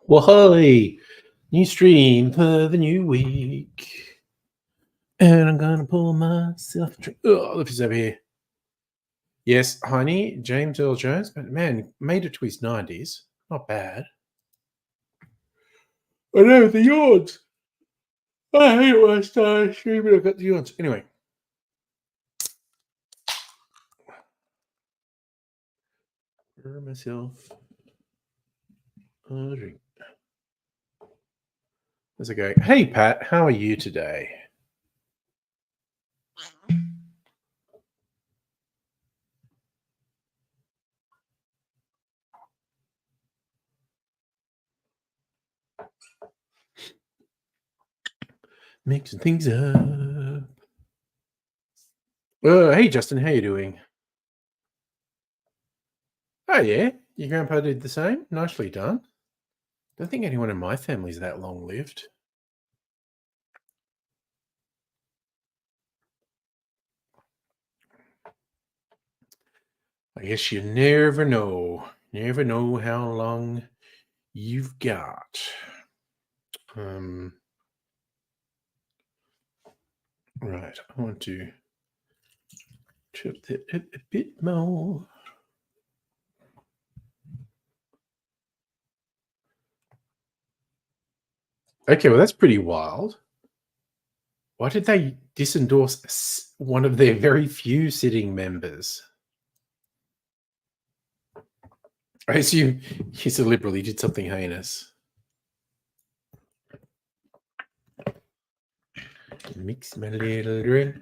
Well, hi, new stream for the new week. And I'm going to pull myself a drink. Oh, look who's over here. Yes, honey, James Earl Jones, but man, made it to his 90s. Not bad. I know, the yawns. I hate when I start streaming. I've got the yawns. Anyway. For myself a drink. There's a go. Hey, Pat, how are you today? Mixing things up. Hey, Justin, how you doing? Oh, yeah? Your grandpa did the same? Nicely done. Don't think anyone in my family's that long-lived. I guess you never know. Never know how long you've got. Right, I want to chip that a bit more. Okay, well, that's pretty wild. Why did they disendorse one of their very few sitting members? I assume he's a liberal. He did something heinous. Mix my little drink.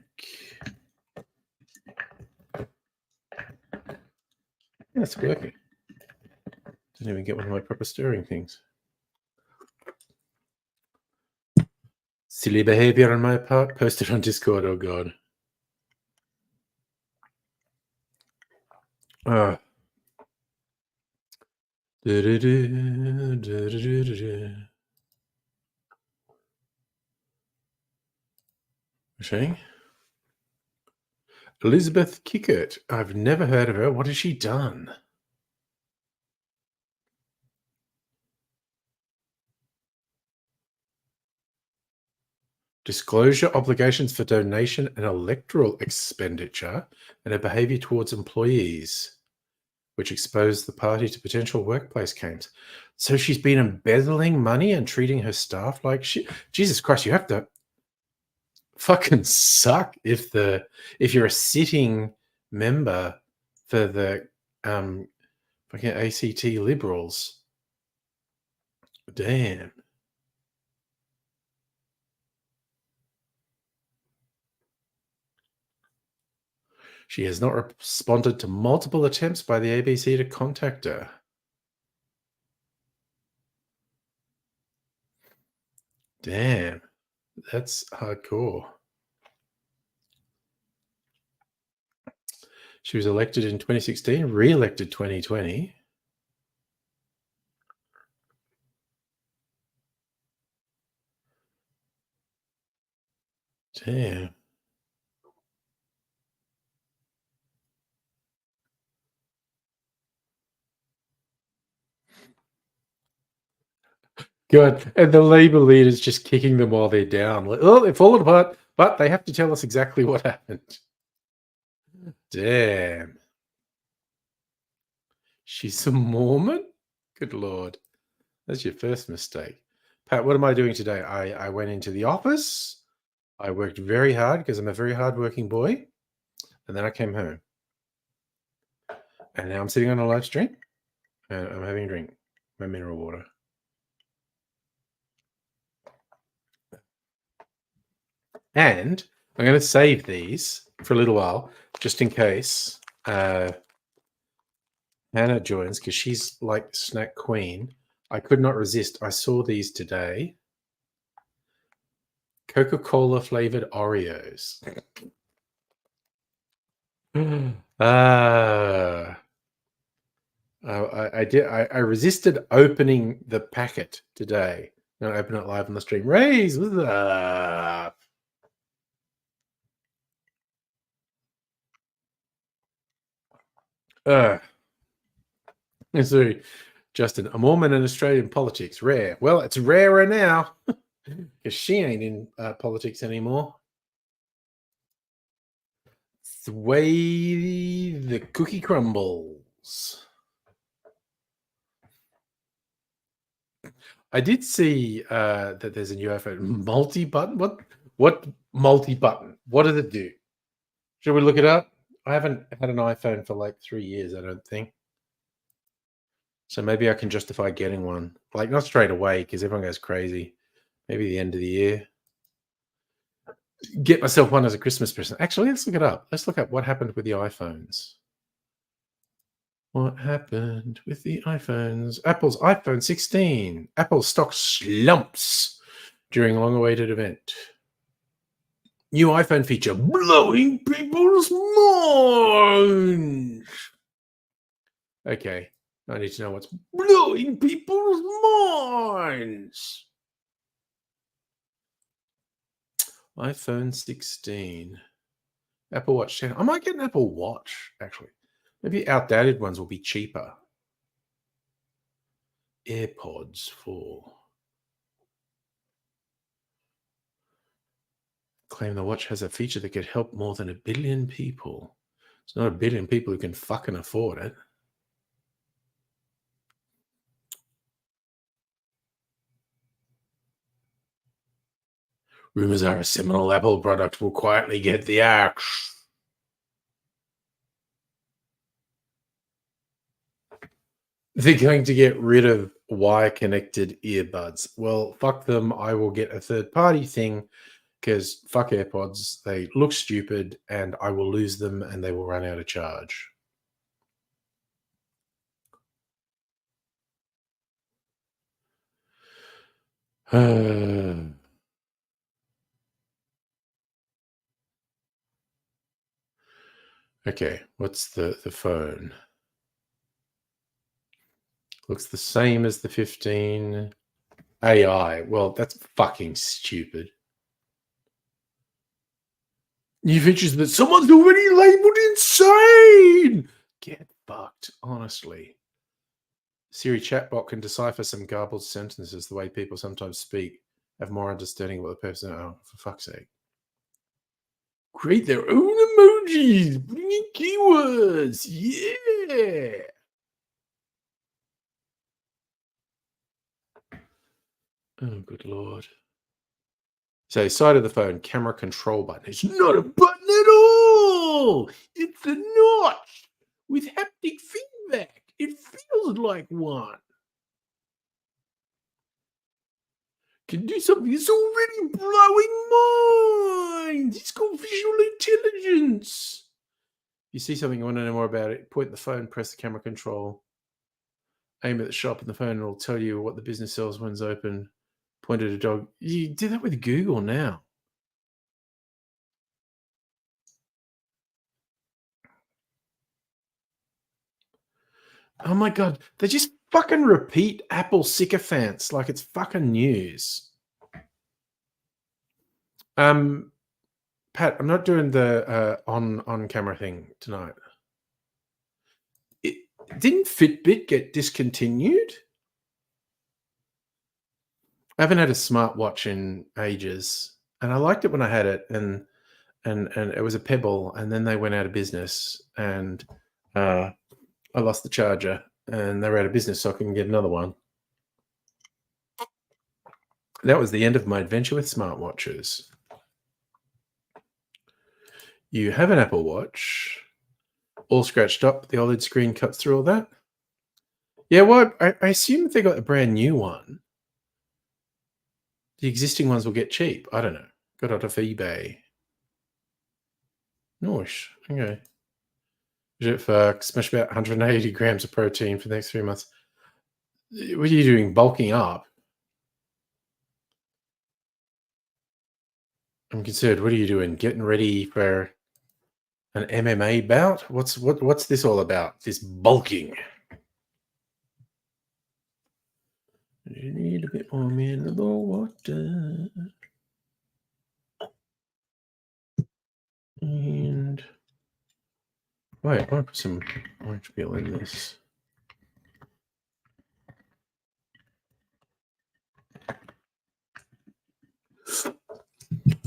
That's working. Didn't even get one of my proper stirring things. Silly behavior on my part. Posted on Discord. Oh, God. She? Elizabeth Kickert. I've never heard of her. What has she done? Disclosure obligations for donation and electoral expenditure and her behavior towards employees, which exposed the party to potential workplace claims. So she's been embezzling money and treating her staff like shit. Jesus Christ, you have to fucking suck if you're a sitting member for the fucking ACT Liberals. Damn. She has not responded to multiple attempts by the ABC to contact her. Damn, that's hardcore. She was elected in 2016, re-elected 2020. Damn. God, and the Labour leaders just kicking them while they're down. Like, oh, they've fallen apart, but they have to tell us exactly what happened. Damn. She's a Mormon? Good Lord. That's your first mistake. Pat, what am I doing today? I went into the office. I worked very hard because I'm a very hardworking boy. And then I came home. And now I'm sitting on a live stream. And I'm having a drink. My mineral water. And I'm going to save these for a little while, just in case Hannah joins, because she's like snack queen. I could not resist. I saw these today. Coca-Cola flavored Oreos. Ah, I did. I resisted opening the packet today. And I open it live on the stream. Raise, what's up? Uh, so, Justin, a Mormon in Australian politics, rare. Well, it's rarer now because she ain't in politics anymore. It's the way the cookie crumbles. I did see that there's a new iPhone multi-button. What multi-button? What does it do? Should we look it up? I haven't had an iPhone for like 3 years, I don't think. So maybe I can justify getting one. Like not straight away because everyone goes crazy. Maybe the end of the year. Get myself one as a Christmas present. Actually, let's look it up. Let's look up what happened with the iPhones. What happened with the iPhones? Apple's iPhone 16. Apple stock slumps during long-awaited event. New iPhone feature blowing people's minds. Okay, I need to know what's blowing people's minds. iPhone 16. Apple Watch 10. I might get an Apple Watch, actually. Maybe outdated ones will be cheaper. AirPods 4. Claim the watch has a feature that could help more than 1 billion people. It's not 1 billion people who can fucking afford it. Rumors are a seminal Apple product will quietly get the axe. They're going to get rid of wire-connected earbuds. Well, fuck them. I will get a third-party thing because fuck AirPods. They look stupid and I will lose them and they will run out of charge. Okay, what's the phone? Looks the same as the 15. AI. Well, that's fucking stupid. New features that someone's already labeled insane. Get fucked, honestly. Siri chatbot can decipher some garbled sentences the way people sometimes speak, have more understanding of what the person. Oh, for fuck's sake. Create their own emojis, bring in keywords. Yeah. Oh, good lord. So, side of the phone, camera control button. It's not a button at all. It's a notch with haptic feedback. It feels like one. Can do something that's already blowing minds. It's called visual intelligence. You see something you want to know more about it, point the phone, press the camera control, aim at the shop in the phone, and it'll tell you what the business sells when's open. Point at a dog. You do that with Google now. Oh my god, they just fucking repeat Apple sycophants like it's fucking news. Pat, I'm not doing the on camera thing tonight. Didn't Fitbit get discontinued? I haven't had a smartwatch in ages, and I liked it when I had it, and it was a Pebble, and then they went out of business, and I lost the charger, and they were out of business, so I couldn't get another one. That was the end of my adventure with smartwatches. You have an Apple Watch, all scratched up. The OLED screen cuts through all that. Yeah, well, I assume if they got a brand new one, the existing ones will get cheap. I don't know. Got it off eBay. Nice. Okay. Smash about 180 grams of protein for the next 3 months. What are you doing? Bulking up? I'm concerned. What are you doing? Getting ready for An MMA bout? What's this all about? This bulking. You need a bit more mineral water. And wait, I want to put some orange peel in this.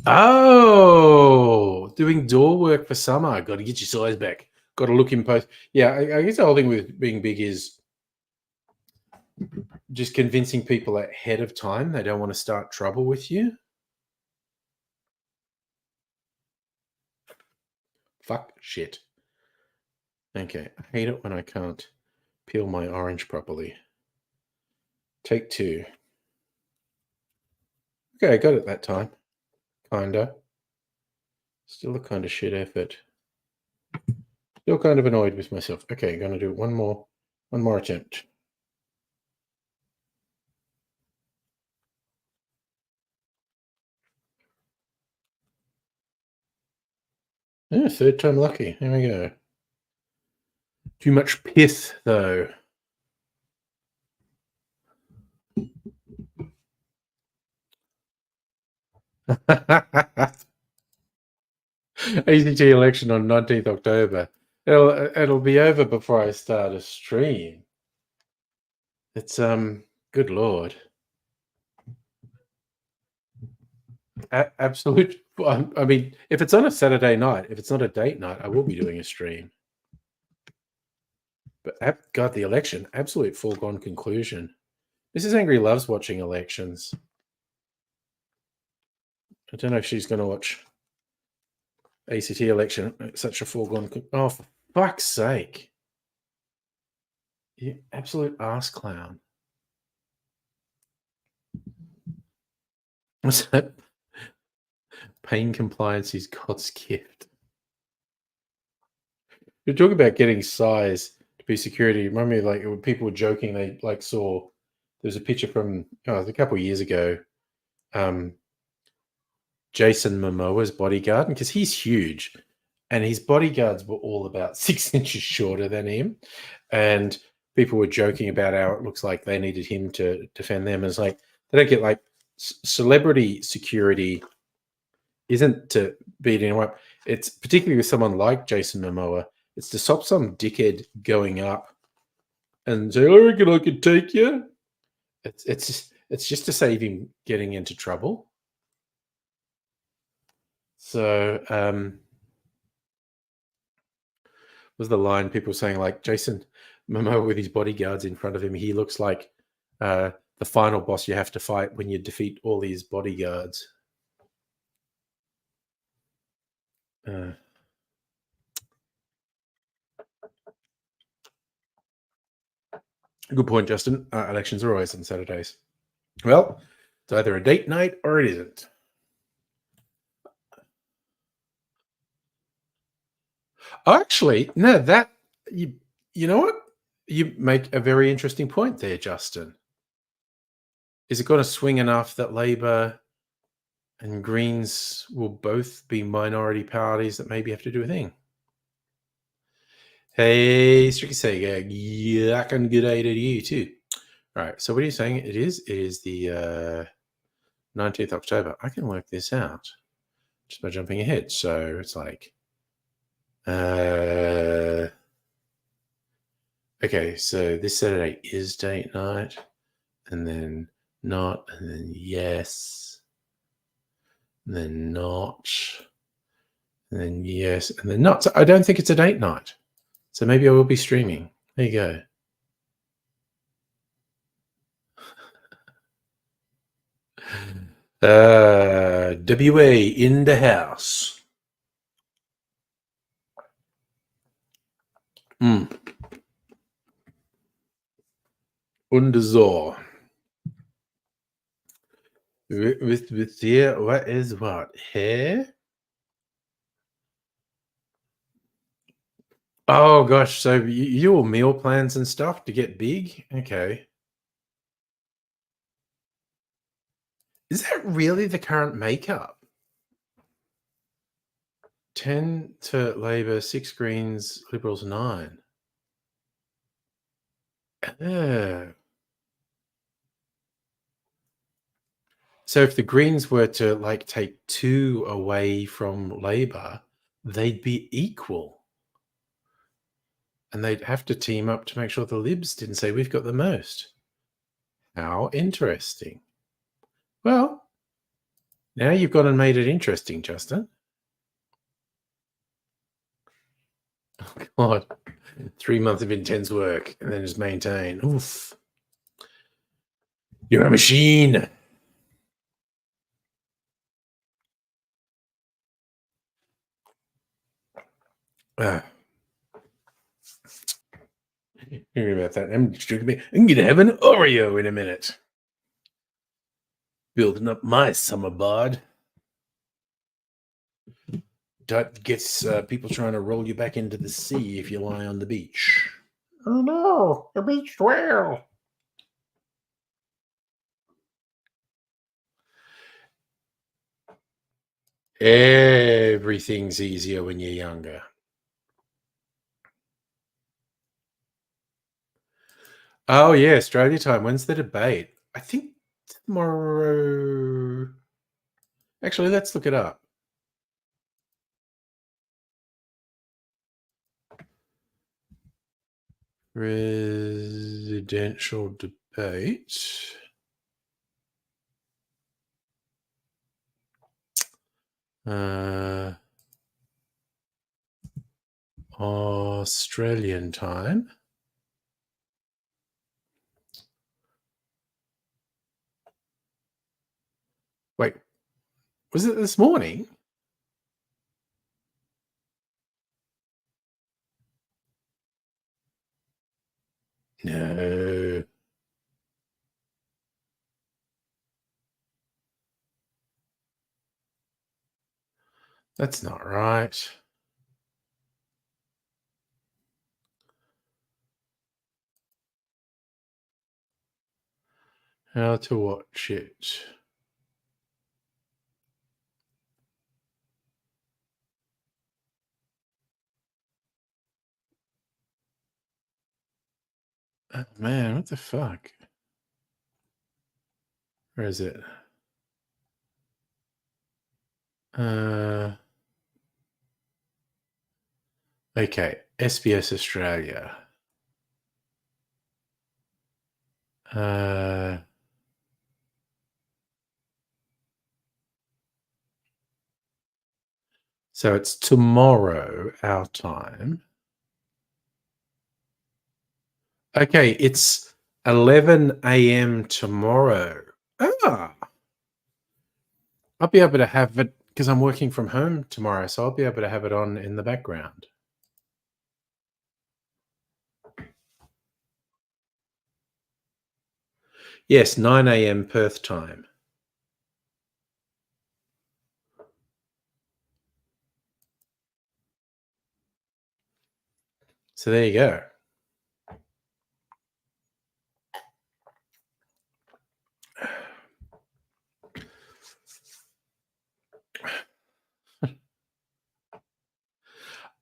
Oh, doing door work for summer. Got to get your size back. Got to look in post. Yeah, I guess the whole thing with being big is just convincing people ahead of time they don't want to start trouble with you. Fuck shit. Okay, I hate it when I can't peel my orange properly. Take two. Okay, I got it that time. Kinda. Still a kind of shit effort. Still kind of annoyed with myself. Okay, gonna do one more attempt. Yeah, third time lucky. There we go. Too much pith, though. ACT election on 19th October. It'll be over before I start a stream. It's good lord. Absolute. I mean, if it's on a Saturday night, if it's not a date night, I will be doing a stream. But God, the election, absolute foregone conclusion. Mrs. Angry loves watching elections. I don't know if she's going to watch ACT election. It's such a foregone. Oh, for fuck's sake! You absolute ass clown. What's that? Pain compliance is God's gift. You're talking about getting size to be security. Remind me, like when people were joking, they like saw there's a picture from a couple of years ago. Jason Momoa's bodyguard, because he's huge, and his bodyguards were all about 6 inches shorter than him, and people were joking about how it looks like they needed him to defend them. And it's like they don't get like celebrity security isn't to beat anyone up. It's particularly with someone like Jason Momoa. It's to stop some dickhead going up and say, "I reckon I could take you." It's just to save him getting into trouble. So was the line people saying like Jason Momoa with his bodyguards in front of him? He looks like the final boss you have to fight when you defeat all these bodyguards. Good point, Justin. Elections are always on Saturdays. Well, it's either a date night or it isn't. Actually, no, that you know what? You make a very interesting point there, Justin. Is it going to swing enough that Labor and Greens will both be minority parties that maybe have to do a thing? Hey, Stricky Sega, yuck and good day to you too. All right, so what are you saying it is? It is the 19th October. I can work this out just by jumping ahead. So it's like, okay, so this Saturday is date night, and then not, and then yes, and then not, and then yes, and then not. So I don't think it's a date night. So maybe I will be streaming. There you go. WA in the house. Und so. With dir, what is what? Hair? Oh gosh, so you all meal plans and stuff to get big? Okay. Is that really the current makeup? 10 to Labour, 6 Greens, Liberals 9. Oh. So if the Greens were to like take 2 away from Labour, they'd be equal. And they'd have to team up to make sure the Libs didn't say we've got the most. How interesting. Well, now you've gone and made it interesting, Justin. Oh, God. 3 months of intense work and then just maintain. Oof. You're a machine. Ah, hearing about that. I'm going to have an Oreo in a minute. Building up my summer bod. That gets people trying to roll you back into the sea if you lie on the beach. Oh no, a beached whale. Everything's easier when you're younger. Oh yeah, Australia time. When's the debate? I think tomorrow. Actually, let's look it up. Presidential debate. Australian time. Wait, was it this morning? No. That's not right. How to watch it. Oh, man, what the fuck? Where is it? Okay, SBS Australia. So it's tomorrow, our time. Okay, it's 11 a.m. tomorrow. Ah, I'll be able to have it because I'm working from home tomorrow, so I'll be able to have it on in the background. Yes, 9 a.m. Perth time. So there you go.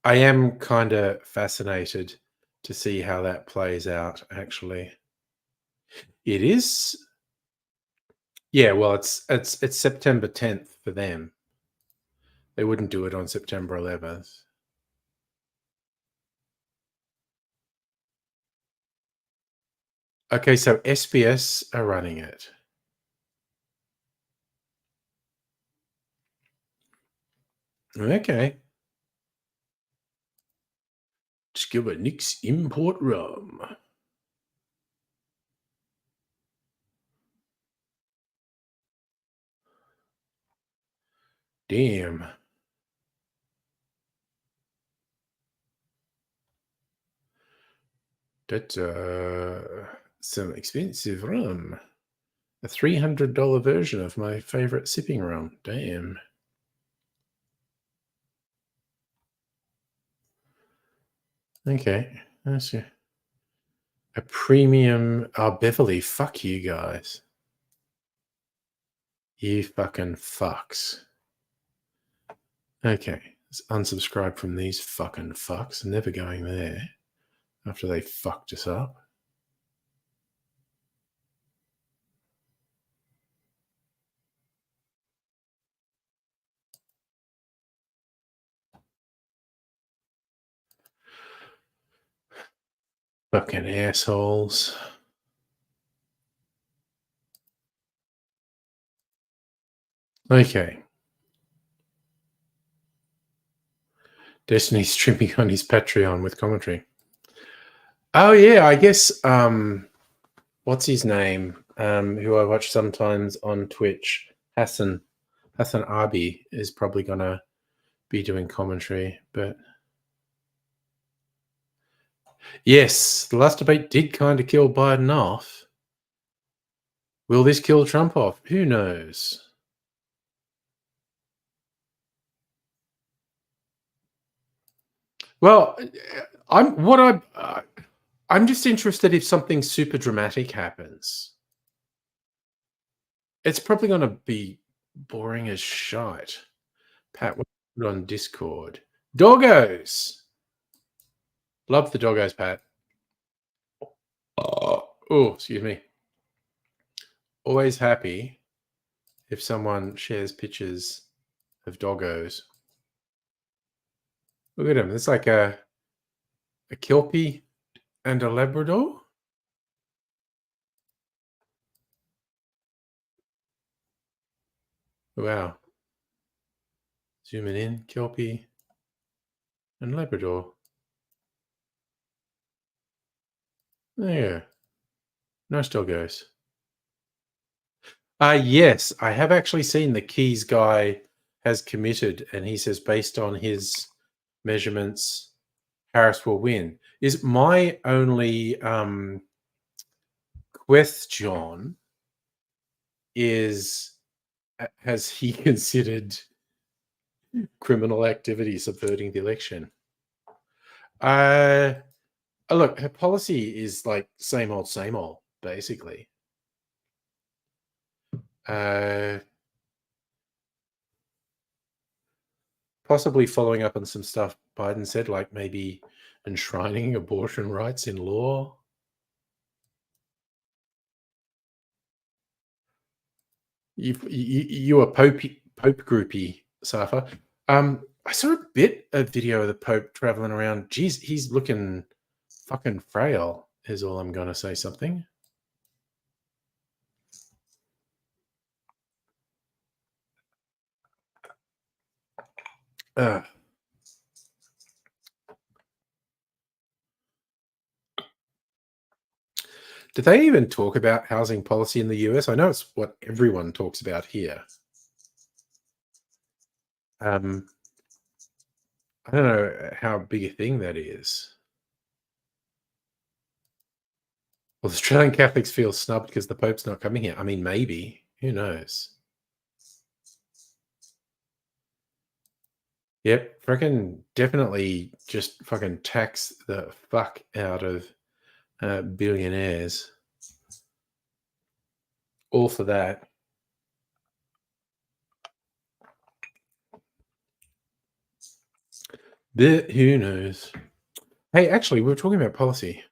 I am kind of fascinated to see how that plays out, actually. It is. Yeah, well, it's September 10th for them. They wouldn't do it on September 11th. Okay, so SBS are running it. Okay. Just give it Nick's import rum. Damn. That's some expensive rum. A $300 version of my favorite sipping rum. Damn. Okay. That's a premium. Oh, Beverly, fuck you guys. You fucking fucks. Okay. Let's unsubscribe from these fucking fucks. Never going there after they fucked us up. Fucking assholes. Okay. Destiny's streaming on his Patreon with commentary. Oh yeah, I guess what's his name? Who I watch sometimes on Twitch, Hassan Abi is probably gonna be doing commentary, but yes, the last debate did kind of kill Biden off. Will this kill Trump off? Who knows? Well, I'm just interested if something super dramatic happens. It's probably going to be boring as shite. Pat, what put on Discord? Doggos. Love the doggos, Pat. Oh, excuse me. Always happy if someone shares pictures of doggos. Look at him. It's like a Kelpie and a Labrador. Wow. Zooming in, Kelpie and Labrador. There. Nice doggos. Yes, I have actually seen the Keys guy has committed, and he says based on his measurements, Harris will win. Is my only question is has he considered criminal activity subverting the election? Look, her policy is like same old, basically. Possibly following up on some stuff Biden said, like maybe enshrining abortion rights in law. You a Pope groupie, Safa. I saw a bit of video of the Pope traveling around. Geez, he's looking fucking frail, is all I'm gonna say something. Did they even talk about housing policy in the US? I know it's what everyone talks about here. I don't know how big a thing that is. Well, Australian Catholics feel snubbed because the Pope's not coming here. I mean, maybe. Who knows? Yep, freaking definitely just fucking tax the fuck out of billionaires. All for that. Who knows? Hey, actually, we were talking about policy.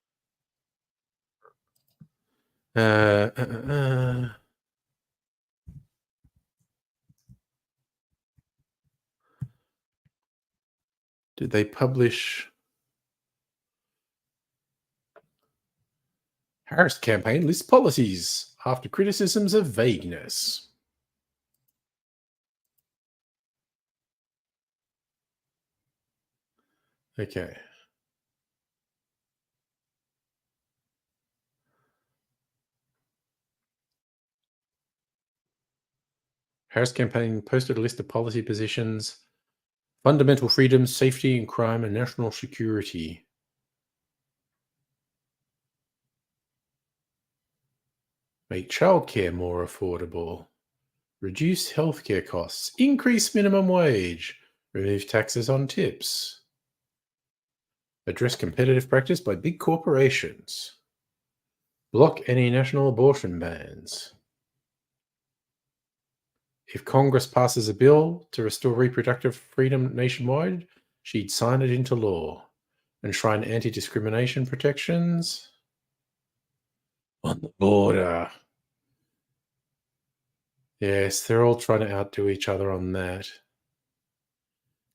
Did they publish Harris campaign lists policies after criticisms of vagueness? Okay. Harris campaign posted a list of policy positions: fundamental freedoms, safety and crime, and national security. Make childcare more affordable. Reduce healthcare costs. Increase minimum wage. Remove taxes on tips. Address competitive practice by big corporations. Block any national abortion bans. If Congress passes a bill to restore reproductive freedom nationwide, she'd sign it into law. Enshrine anti-discrimination protections on the border. Yes, they're all trying to outdo each other on that.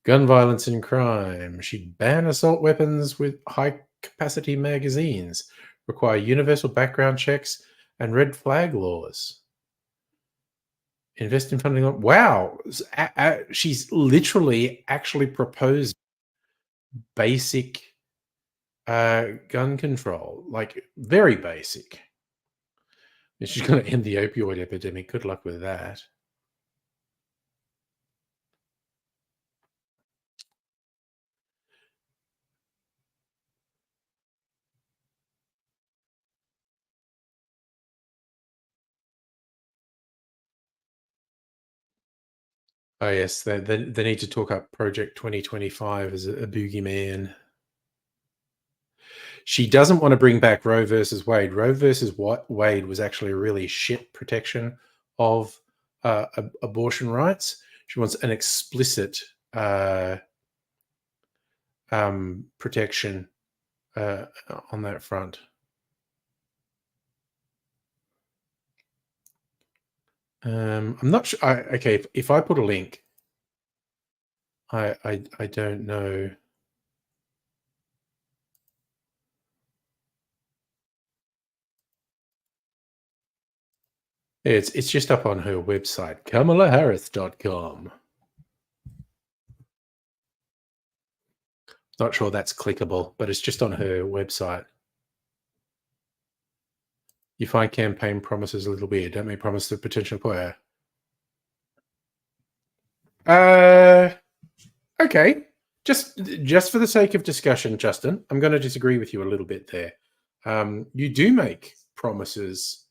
Gun violence and crime. She'd ban assault weapons with high-capacity magazines, require universal background checks, and red flag laws. Invest in funding. Wow, she's literally actually proposed basic gun control, like very basic. And she's going to end the opioid epidemic. Good luck with that. Oh yes, they need to talk up Project 2025 as a boogeyman. She doesn't want to bring back Roe versus Wade. Roe versus Wade was actually a really shit protection of abortion rights. She wants an explicit protection on that front. I'm not sure. Okay, if I put a link, I don't know. It's just up on her website, KamalaHarris.com. Not sure that's clickable, but it's just on her website. You find campaign promises a little weird. Don't make promise to potential employer. Okay. Just for the sake of discussion, Justin, I'm going to disagree with you a little bit there. You do make promises.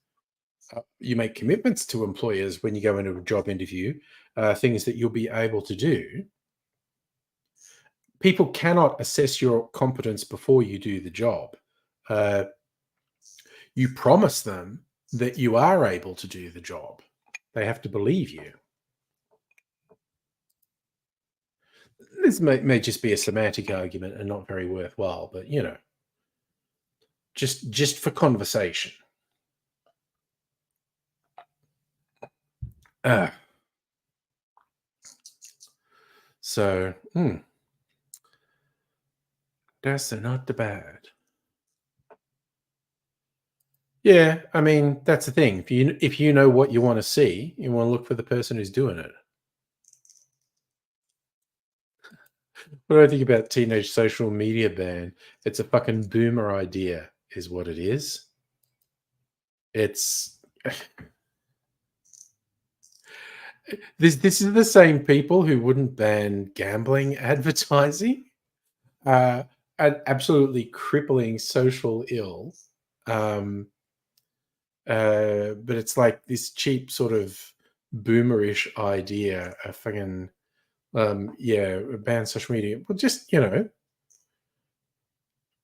You make commitments to employers when you go into a job interview, things that you'll be able to do. People cannot assess your competence before you do the job. You promise them that you are able to do the job. They have to believe you. This may just be a semantic argument and not very worthwhile, but just for conversation. So that's not the bad. Yeah, I mean that's the thing. If you know what you want to see, you want to look for the person who's doing it. What do I think about teenage social media ban? It's a fucking boomer idea, is what it is. It's this is the same people who wouldn't ban gambling advertising, and absolutely crippling social ill. But it's like this cheap sort of boomerish idea, a fucking ban social media. Well, just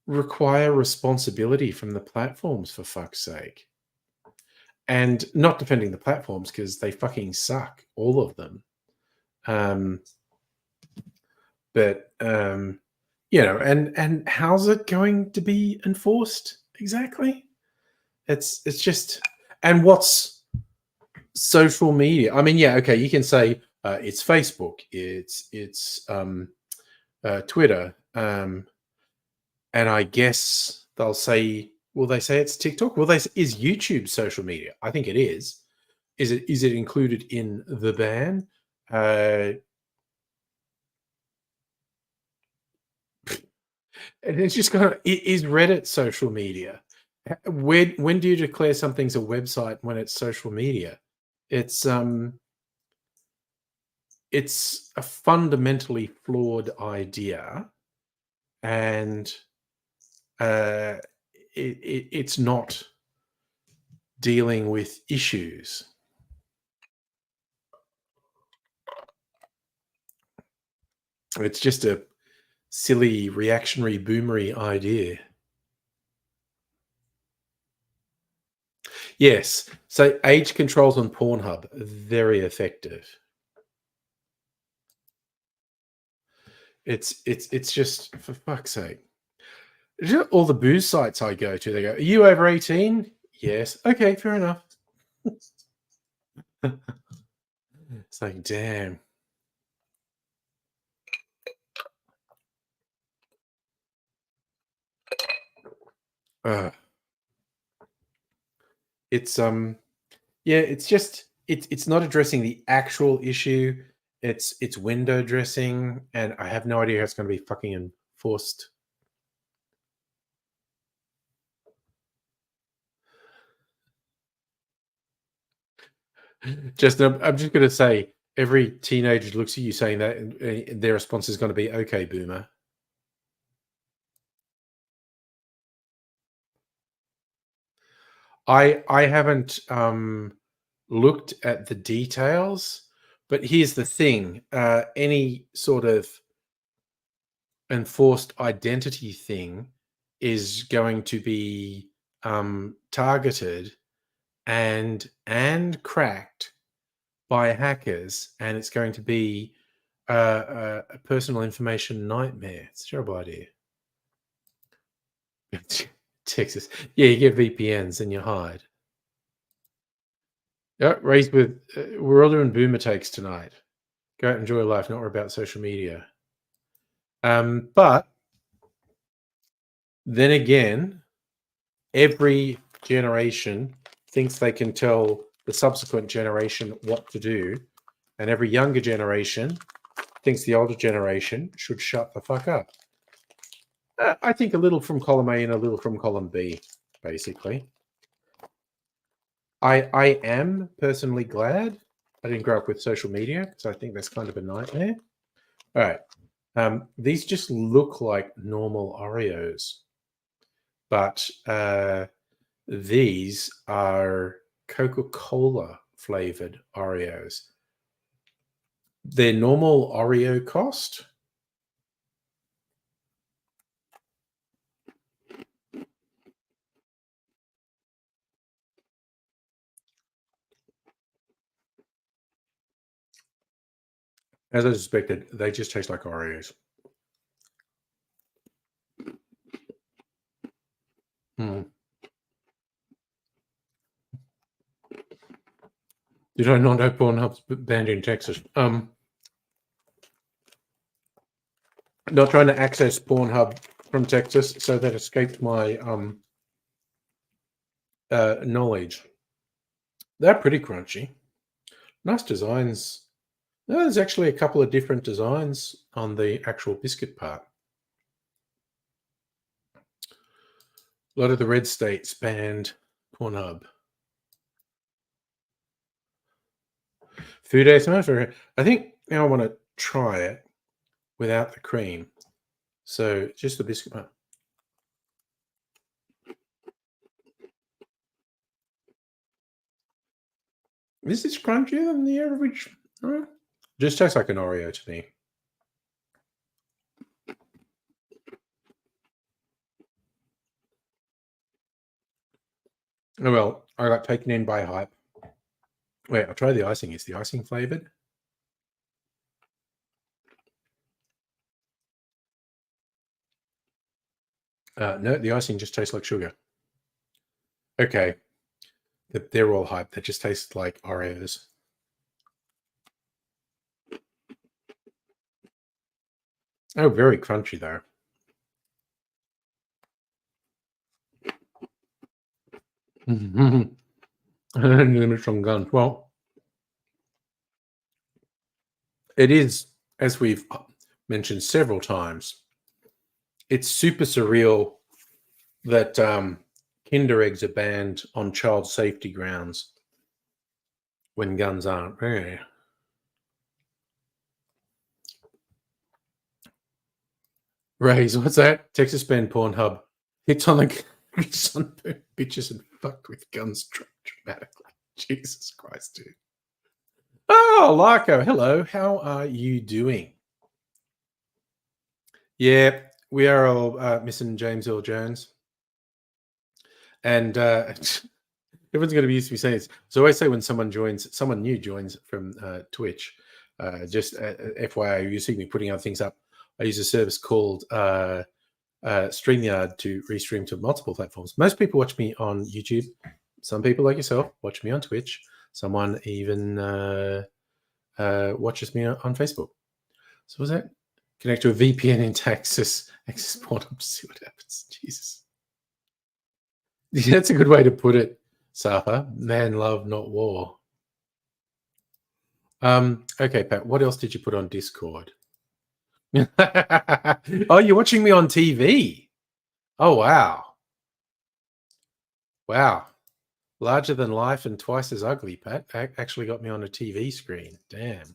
require responsibility from the platforms for fuck's sake. And not defending the platforms because they fucking suck, all of them. But and how's it going to be enforced exactly? It's just, and what's social media? I mean, yeah, okay, you can say it's Facebook, it's Twitter, and I guess they'll say, will they say it's TikTok? Will they? Is YouTube social media? I think it is. Is it included in the ban? And it's just kind of, is Reddit social media? When do you declare something's a website when it's social media? It's a fundamentally flawed idea, and it's not dealing with issues. It's just a silly reactionary boomery idea. Yes. So age controls on Pornhub, very effective. It's just for fuck's sake. All the booze sites I go to, they go, "Are you over 18?" Yes. Okay, fair enough. It's like, damn. Uh, it's yeah, it's just it's not addressing the actual issue. It's window dressing, and I have no idea how it's going to be fucking enforced. Just I'm just going to say, every teenager looks at you saying that, and their response is going to be, "Okay, boomer." I haven't looked at the details, but here's the thing: any sort of enforced identity thing is going to be targeted and cracked by hackers, and it's going to be a personal information nightmare. It's a terrible idea. Texas, yeah, you get VPNs and you hide. Yeah, raised with we're all doing boomer takes tonight. Go out and enjoy life, not worry about social media. But then again, every generation thinks they can tell the subsequent generation what to do, and every younger generation thinks the older generation should shut the fuck up. I think a little from column A and a little from column B, basically. I am personally glad I didn't grow up with social media because I think that's kind of a nightmare. All right. These just look like normal Oreos, but these are Coca-Cola flavored Oreos. Their normal Oreo cost, as I suspected, they just taste like Oreos. Hmm. Did I not know Pornhub's banned in Texas? Not trying to access Pornhub from Texas, so that escaped my knowledge. They're pretty crunchy. Nice designs. No, there's actually a couple of different designs on the actual biscuit part. A lot of the red states banned Pornhub. Food ASMR. I think now I want to try it without the cream. So just the biscuit part. This is crunchier than the average. Just tastes like an Oreo to me. Oh well, I got taken in by hype. Wait, I'll try the icing. Is the icing flavored? No, the icing just tastes like sugar. Okay, they're all hype. They just taste like Oreos. Oh, very crunchy though. Limit from guns. Well, it is, as we've mentioned several times, it's super surreal that Kinder eggs are banned on child safety grounds when guns aren't. Yeah. Raise, what's that? Texas banned Pornhub. Hits on the hits on bitches and fuck with guns dramatically. Jesus Christ, dude. Oh, Larko, hello. How are you doing? Yeah, we are all missing James Earl Jones. And Everyone's going to be used to me saying this. So I say when someone new joins from Twitch, just FYI, you see me putting other things up. I use a service called StreamYard to restream to multiple platforms. Most people watch me on YouTube. Some people, like yourself, watch me on Twitch. Someone even watches me on Facebook. So what's that? Connect to a VPN into access Pornhub to see what happens. Jesus. That's a good way to put it, Safa. Man love, not war. Okay, Pat, what else did you put on Discord? Oh, you're watching me on TV. Oh, wow. Wow. Larger than life and twice as ugly, Pat. Actually got me on a TV screen. Damn.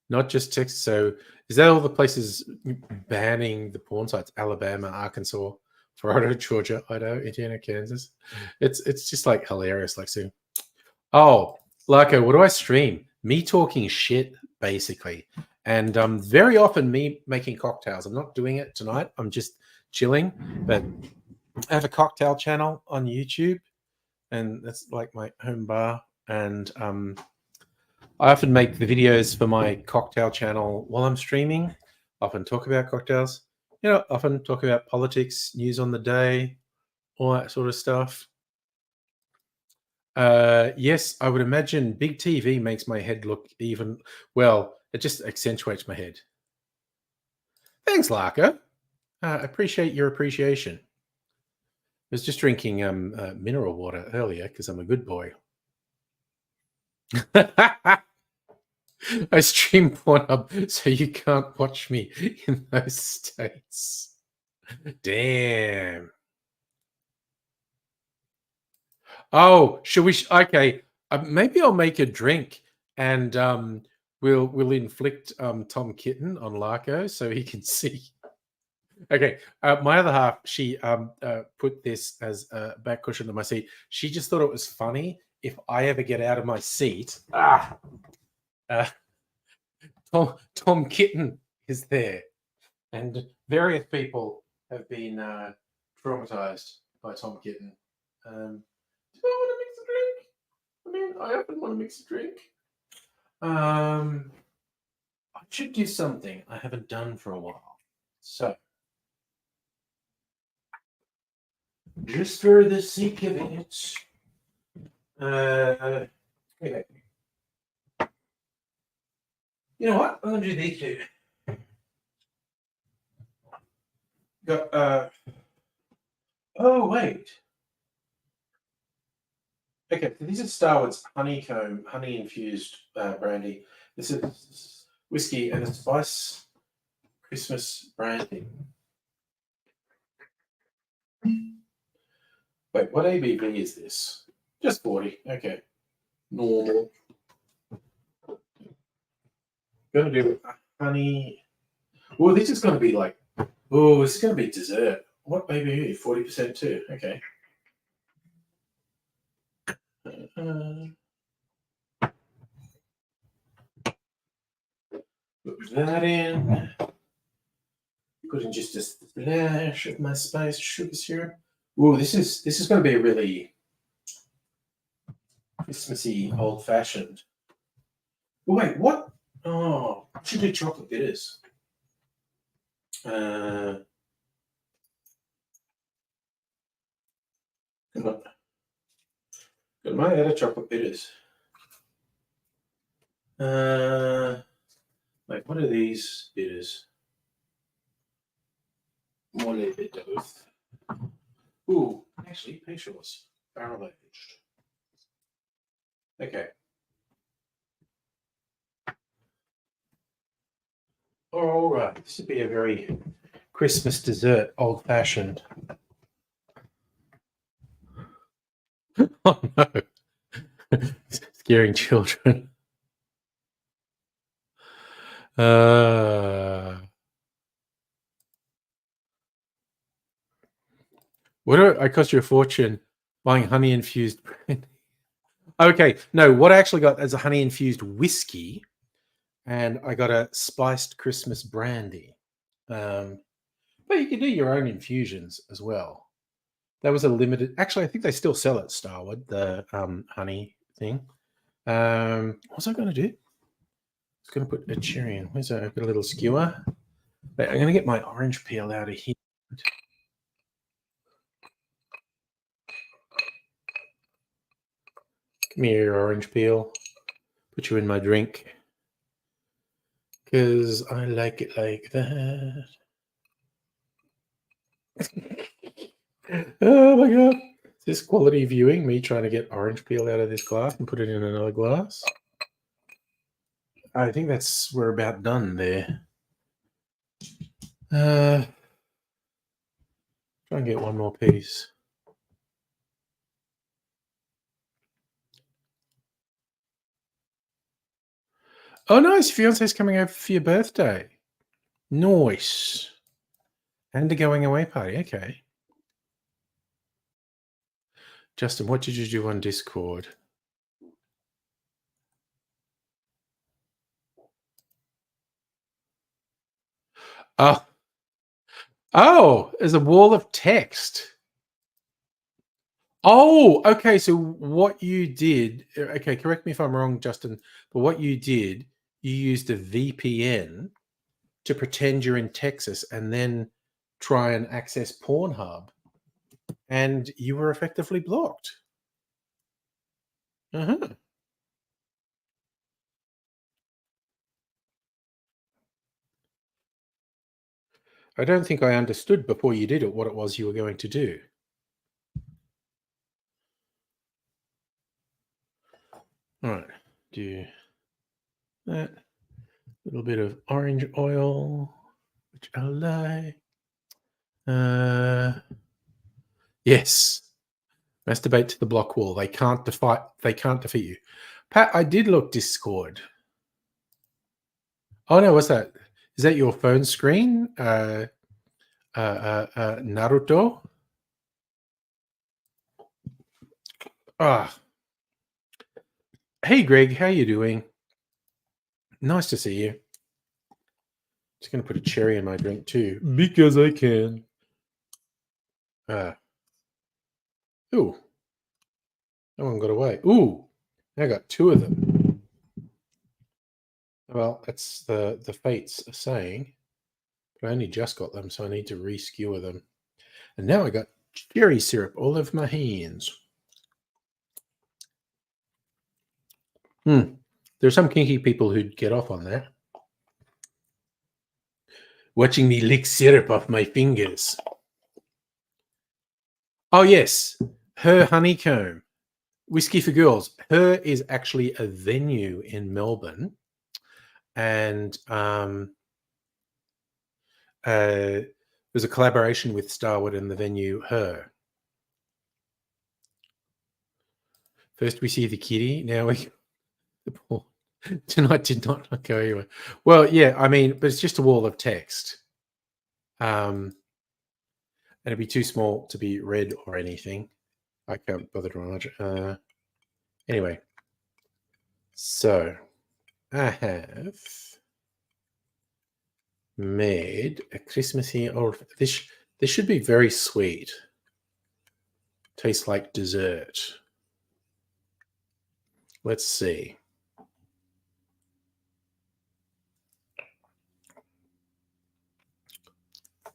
Not just text. So is that all the places banning the porn sites? Alabama, Arkansas, Florida, Georgia, Idaho, Indiana, Kansas. It's just like hilarious. Like saying, oh, Larko, what do I stream? Me talking shit, basically. And very often me making cocktails. I'm not doing it tonight. I'm just chilling. But I have a cocktail channel on YouTube, and that's like my home bar. And I often make the videos for my cocktail channel while I'm streaming. Often talk about cocktails. Often talk about politics, news on the day, all that sort of stuff. Yes, I would imagine big TV makes my head look even. Well, it just accentuates my head. Thanks, Larka. Appreciate your appreciation. I was just drinking mineral water earlier because I'm a good boy. I stream Pornhub, so you can't watch me in those states. Damn. Oh, should we? Okay, maybe I'll make a drink, and we'll inflict Tom Kitten on Larko so he can see. Okay, my other half, she put this as a back cushion to my seat. She just thought it was funny if I ever get out of my seat. Tom Kitten is there, and various people have been traumatized by Tom Kitten. Do I want to mix a drink? I mean, I often want to mix a drink. I should do something I haven't done for a while. So, just for the sake of it, okay. You know what? I'm going to do these two. Got, oh, wait. Okay, so these are Starwood's honeycomb, honey-infused brandy. This is whiskey and a spice Christmas brandy. Wait, what ABV is this? Just 40. Okay. Normal. Gonna do honey. Oh, this is gonna be like. Oh, this is gonna be dessert. What ABV? 40% too. Okay. Put that in. Put in just a splash of my spiced sugar syrup. Oh, this is going to be a really Christmassy, old-fashioned. Oh, wait, what? Oh, I should do chocolate bitters. Come on. Got my other chocolate bitters. Like, what are these bitters? More bitters. Ooh, actually, Peychaud's barrel aged. Okay. All right, this would be a very Christmas dessert, old-fashioned. Oh no, scaring children. What do I cost you a fortune buying honey infused brandy? Okay, no, what I actually got is a honey infused whiskey, and I got a spiced Christmas brandy. But you can do your own infusions as well. That was a limited. Actually, I think they still sell it, Starwood, the honey thing. What was I going to do? I was going to put a cherry in. Where's that? I've got a little skewer. Wait, I'm going to get my orange peel out of here. Come here, orange peel. Put you in my drink. Because I like it like that. Oh my god. Is this quality viewing? Me trying to get orange peel out of this glass and put it in another glass? I think we're about done there. Try and get one more piece. Oh, nice. Fiance's coming over for your birthday. Nice. And a going away party. Okay. Justin, what did you do on Discord? Oh, there's a wall of text. Oh, okay. So what you did, okay, correct me if I'm wrong, Justin, but what you did, you used a VPN to pretend you're in Texas and then try and access Pornhub, and you were effectively blocked. Uh-huh. I don't think I understood before you did it what it was you were going to do. All right, do that. A little bit of orange oil, which I like. Yes. Masturbate to the block wall. They can't defeat you. Pat, I did look Discord. Oh no, what's that? Is that your phone screen? Naruto? Ah. Hey Greg, how you doing? Nice to see you. Just gonna put a cherry in my drink too. Because I can. Ooh. That one got away. Ooh. I got two of them. Well, that's the fates are saying. But I only just got them, so I need to re-skewer them. And now I got cherry syrup all over my hands. There's some kinky people who'd get off on that. Watching me lick syrup off my fingers. Oh, yes. Her Honeycomb. Whiskey for Girls. Her is actually a venue in Melbourne. And there's a collaboration with Starwood and the venue Her. First we see the kitty. Now we... Tonight did not go anywhere. Well, yeah, I mean, but it's just a wall of text. And it'd be too small to be read or anything. I can't bother to enlarge it. Anyway, so I have made a Christmassy or this should be very sweet. Tastes like dessert. Let's see.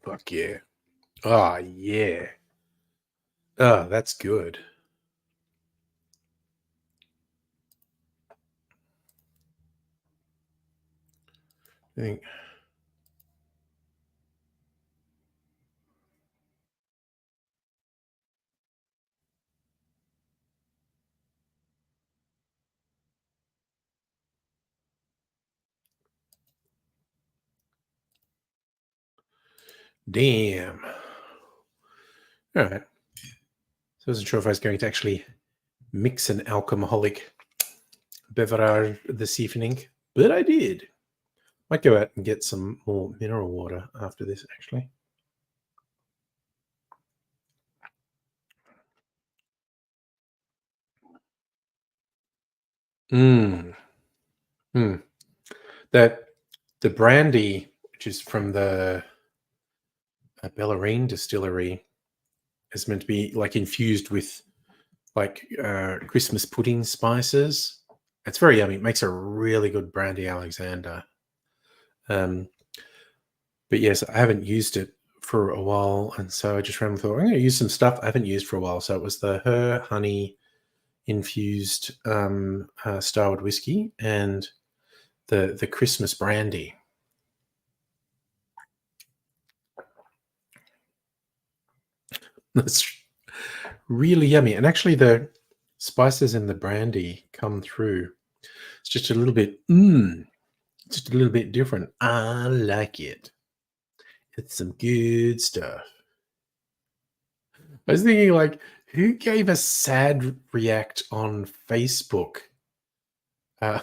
Fuck yeah. Oh, yeah. Oh, that's good. I think. Damn. All right. So I wasn't sure if I was going to actually mix an alcoholic beverage this evening, but I did. Might go out and get some more mineral water after this, actually. That the brandy, which is from the Bellarine distillery, It's meant to be like infused with like Christmas pudding spices. It's very yummy. It makes a really good brandy Alexander. Um, but yes, I haven't used it for a while, and so I just randomly thought I'm going to use some stuff I haven't used for a while. So it was the her honey infused Starward whiskey and the Christmas brandy. That's really yummy, and actually the spices in the brandy come through. It's just a little bit, just a little bit different. I like it. It's some good stuff. I was thinking, like, who gave a sad react on Facebook? Uh,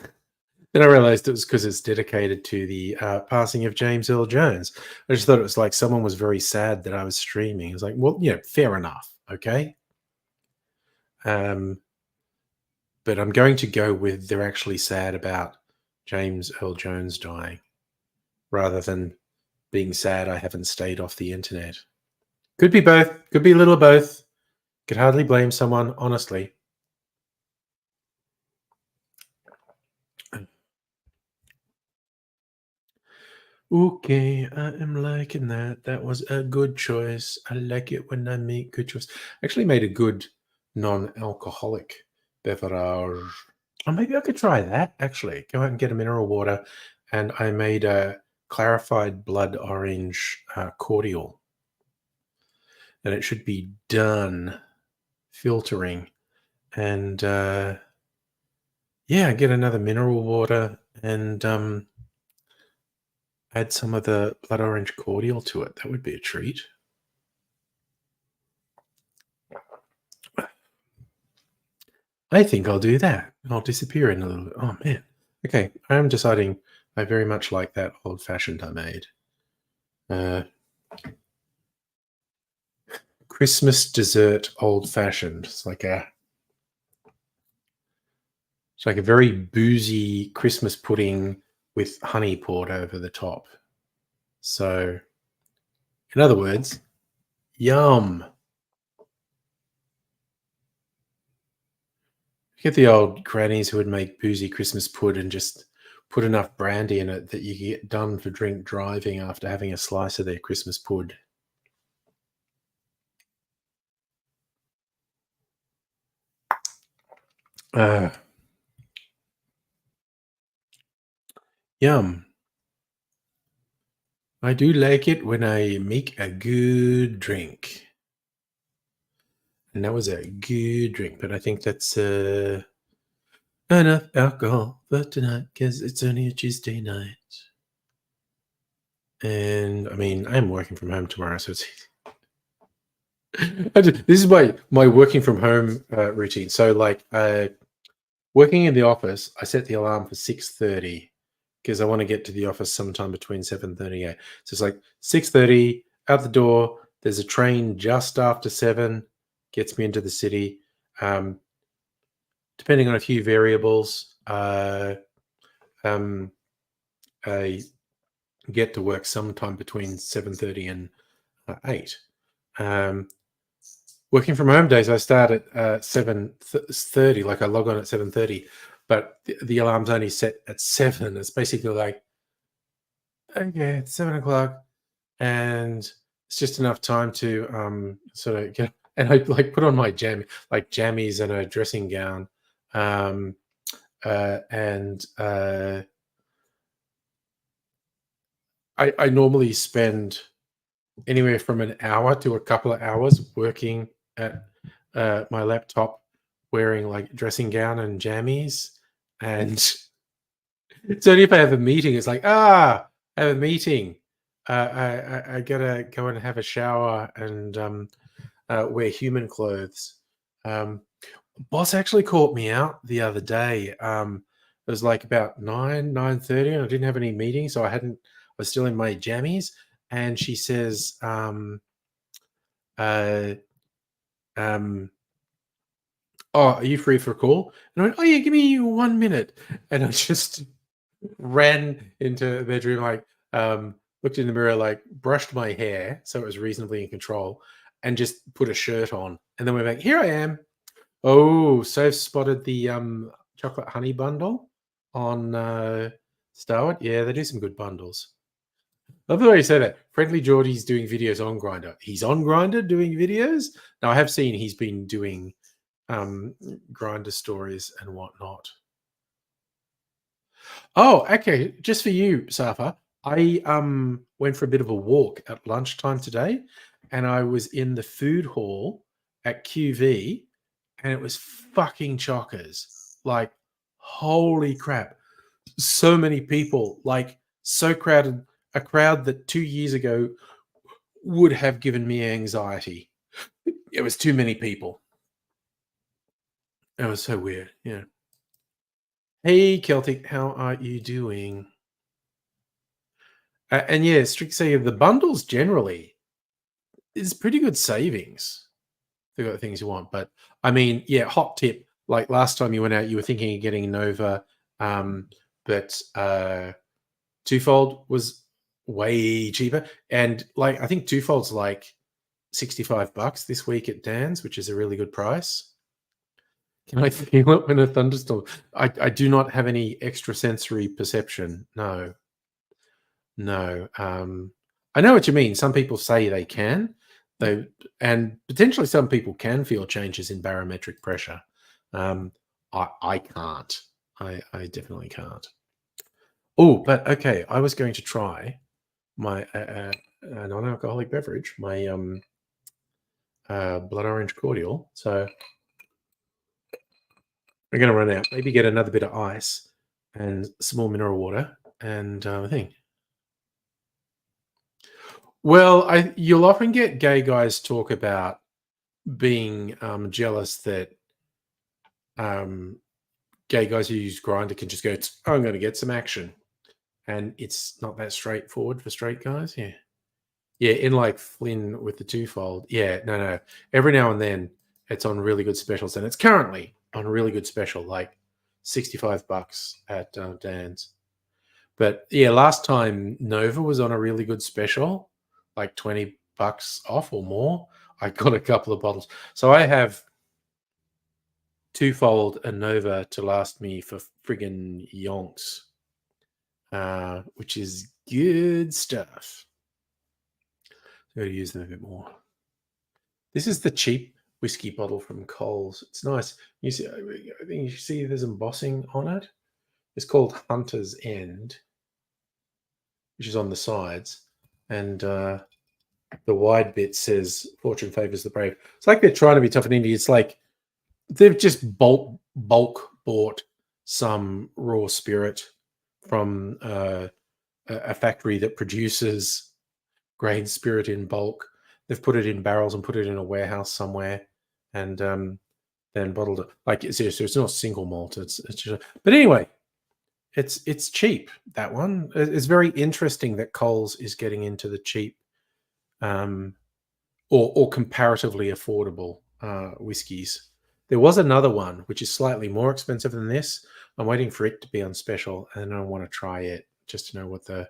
then I realized it was because it's dedicated to the passing of James Earl Jones. I just thought it was like someone was very sad that I was streaming. It's like, well, fair enough, okay. Um, but I'm going to go with they're actually sad about James Earl Jones dying, rather than being sad I haven't stayed off the internet. Could be both. Could be a little of both. Could hardly blame someone, honestly. Okay, I am liking that. That was a good choice. I like it when I make good choice. Actually made a good non-alcoholic beverage. Oh, maybe I could try that, actually. Go out and get a mineral water. And I made a clarified blood orange cordial. And it should be done filtering. And yeah, get another mineral water and add some of the blood orange cordial to it. That would be a treat. I think I'll do that. I'll disappear in a little bit. Oh, man. Okay, I am deciding I very much like that old-fashioned I made. Christmas dessert old-fashioned. It's like a very boozy Christmas pudding with honey poured over the top. So, in other words, yum. Get the old grannies who would make boozy Christmas pud and just put enough brandy in it that you get done for drink driving after having a slice of their Christmas pud. Uh, Yum. I do like it when I make a good drink. And that was a good drink, but I think that's enough alcohol for tonight because it's only a Tuesday night. And I mean, I'm working from home tomorrow, so it's this is my working from home routine. So like working in the office, I set the alarm for 6:30 because I want to get to the office sometime between 7:30 and 8. So it's like 6:30 out the door. There's a train just after 7, gets me into the city. Depending on a few variables, I get to work sometime between 7:30 and 8. Um, Working from home days, I start at 7:30. Like I log on at 7:30, but the alarm's only set at 7. It's basically like, okay, it's 7 o'clock, and it's just enough time to sort of get. And I like put on my jammies and a dressing gown, um, and I normally spend anywhere from an hour to a couple of hours working at my laptop, wearing like dressing gown and jammies. And it's only if I have a meeting, it's like, I have a meeting. I gotta go and have a shower and wear human clothes. Boss actually caught me out the other day. It was like about 9:30, and I didn't have any meetings, so I was still in my jammies. And she says, uh, um, "Oh, are you free for a call?" And I went, "Oh yeah, give me 1 minute." And I just ran into the bedroom, like looked in the mirror, like brushed my hair so it was reasonably in control, and just put a shirt on. And then we're like, here I am. Oh, so spotted the chocolate honey bundle on Starwood. Yeah, they do some good bundles. Love the way you say that. Friendly Geordie's doing videos on Grinder. He's on Grinder doing videos. Now I have seen he's been doing Grinder stories and whatnot. Oh, okay. Just for you, Safa. I went for a bit of a walk at lunchtime today, and I was in the food hall at QV, and it was fucking chockers. Like, holy crap. So many people, like so crowded, a crowd that 2 years ago would have given me anxiety. It was too many people. It was so weird. Yeah. Hey, Celtic, how are you doing? And yeah, strict say the bundles generally is pretty good savings. They got the things you want, but I mean, yeah, hot tip. Like last time you went out, you were thinking of getting Nova, but twofold was way cheaper, and like I think twofold's like $65 this week at Dan's, which is a really good price. Can I feel it when a thunderstorm? I do not have any extrasensory perception. No, no. I know what you mean. Some people say they can, they and potentially some people can feel changes in barometric pressure. I can't. I definitely can't. Oh, but okay. I was going to try my non-alcoholic beverage, my blood orange cordial. So we're going to run out. Maybe get another bit of ice and some more mineral water, and I think. Well, you'll often get gay guys talk about being jealous that um, gay guys who use Grinder can just go, "Oh, I'm going to get some action," and it's not that straightforward for straight guys. Yeah, yeah. In like Flynn with the twofold. Yeah, no. Every now and then, it's on really good specials, and it's currently on a really good special, like $65 at Dan's. But yeah, last time Nova was on a really good special, like $20 off or more. I got a couple of bottles. So I have twofold and Nova to last me for friggin' yonks, which is good stuff. Got to use them a bit more. This is the cheap whiskey bottle from Coles. It's nice. You see, I think you see there's embossing on it. It's called Hunter's End, which is on the sides, and the wide bit says "Fortune favors the brave." It's like they're trying to be tough in India. It's like they've just bulk bought some raw spirit from a factory that produces grain spirit in bulk. They've put it in barrels and put it in a warehouse somewhere, and then bottled it. Like it's not single malt. It's just, but anyway, it's cheap. That one. It's very interesting that Coles is getting into the cheap, or comparatively affordable whiskies. There was another one which is slightly more expensive than this. I'm waiting for it to be on special, and I want to try it just to know what the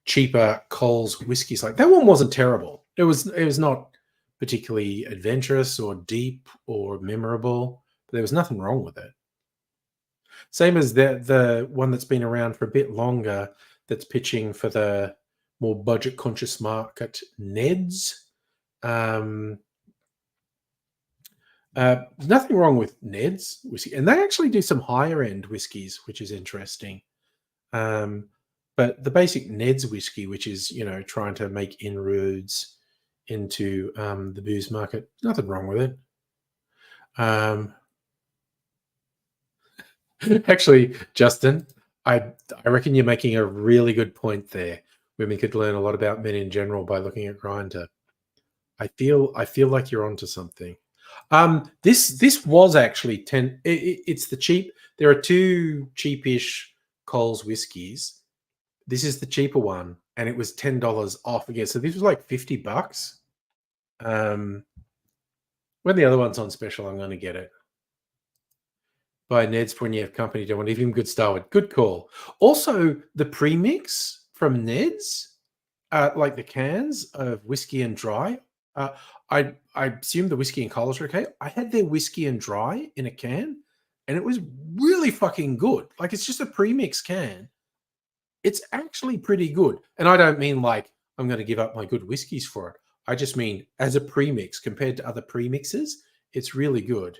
cheaper Coles whiskies like. That one wasn't terrible. It was not particularly adventurous or deep or memorable. But there was nothing wrong with it. Same as the one that's been around for a bit longer, that's pitching for the more budget conscious market, Ned's. Nothing wrong with Ned's whiskey, and they actually do some higher end whiskies, which is interesting. But the basic Ned's whiskey, which is trying to make inroads into the booze market, nothing wrong with it. Actually, Justin, I reckon you're making a really good point there. Women could learn a lot about men in general by looking at Grindr. I feel like you're onto something. This was actually 10. It's the cheap. There are two cheapish Coles whiskies. This is the cheaper one, and it was $10 off again. So this was like $50. When the other one's on special, I'm going to get it. By Ned's when you have company, don't want even good Starwood. Good call. Also, the premix from Ned's, like the cans of whiskey and dry, Uh, I assume the whiskey and colas are okay. I had their whiskey and dry in a can, and it was really fucking good. Like it's just a premix can. It's actually pretty good, and I don't mean like I'm going to give up my good whiskeys for it. I just mean as a premix compared to other premixes, it's really good.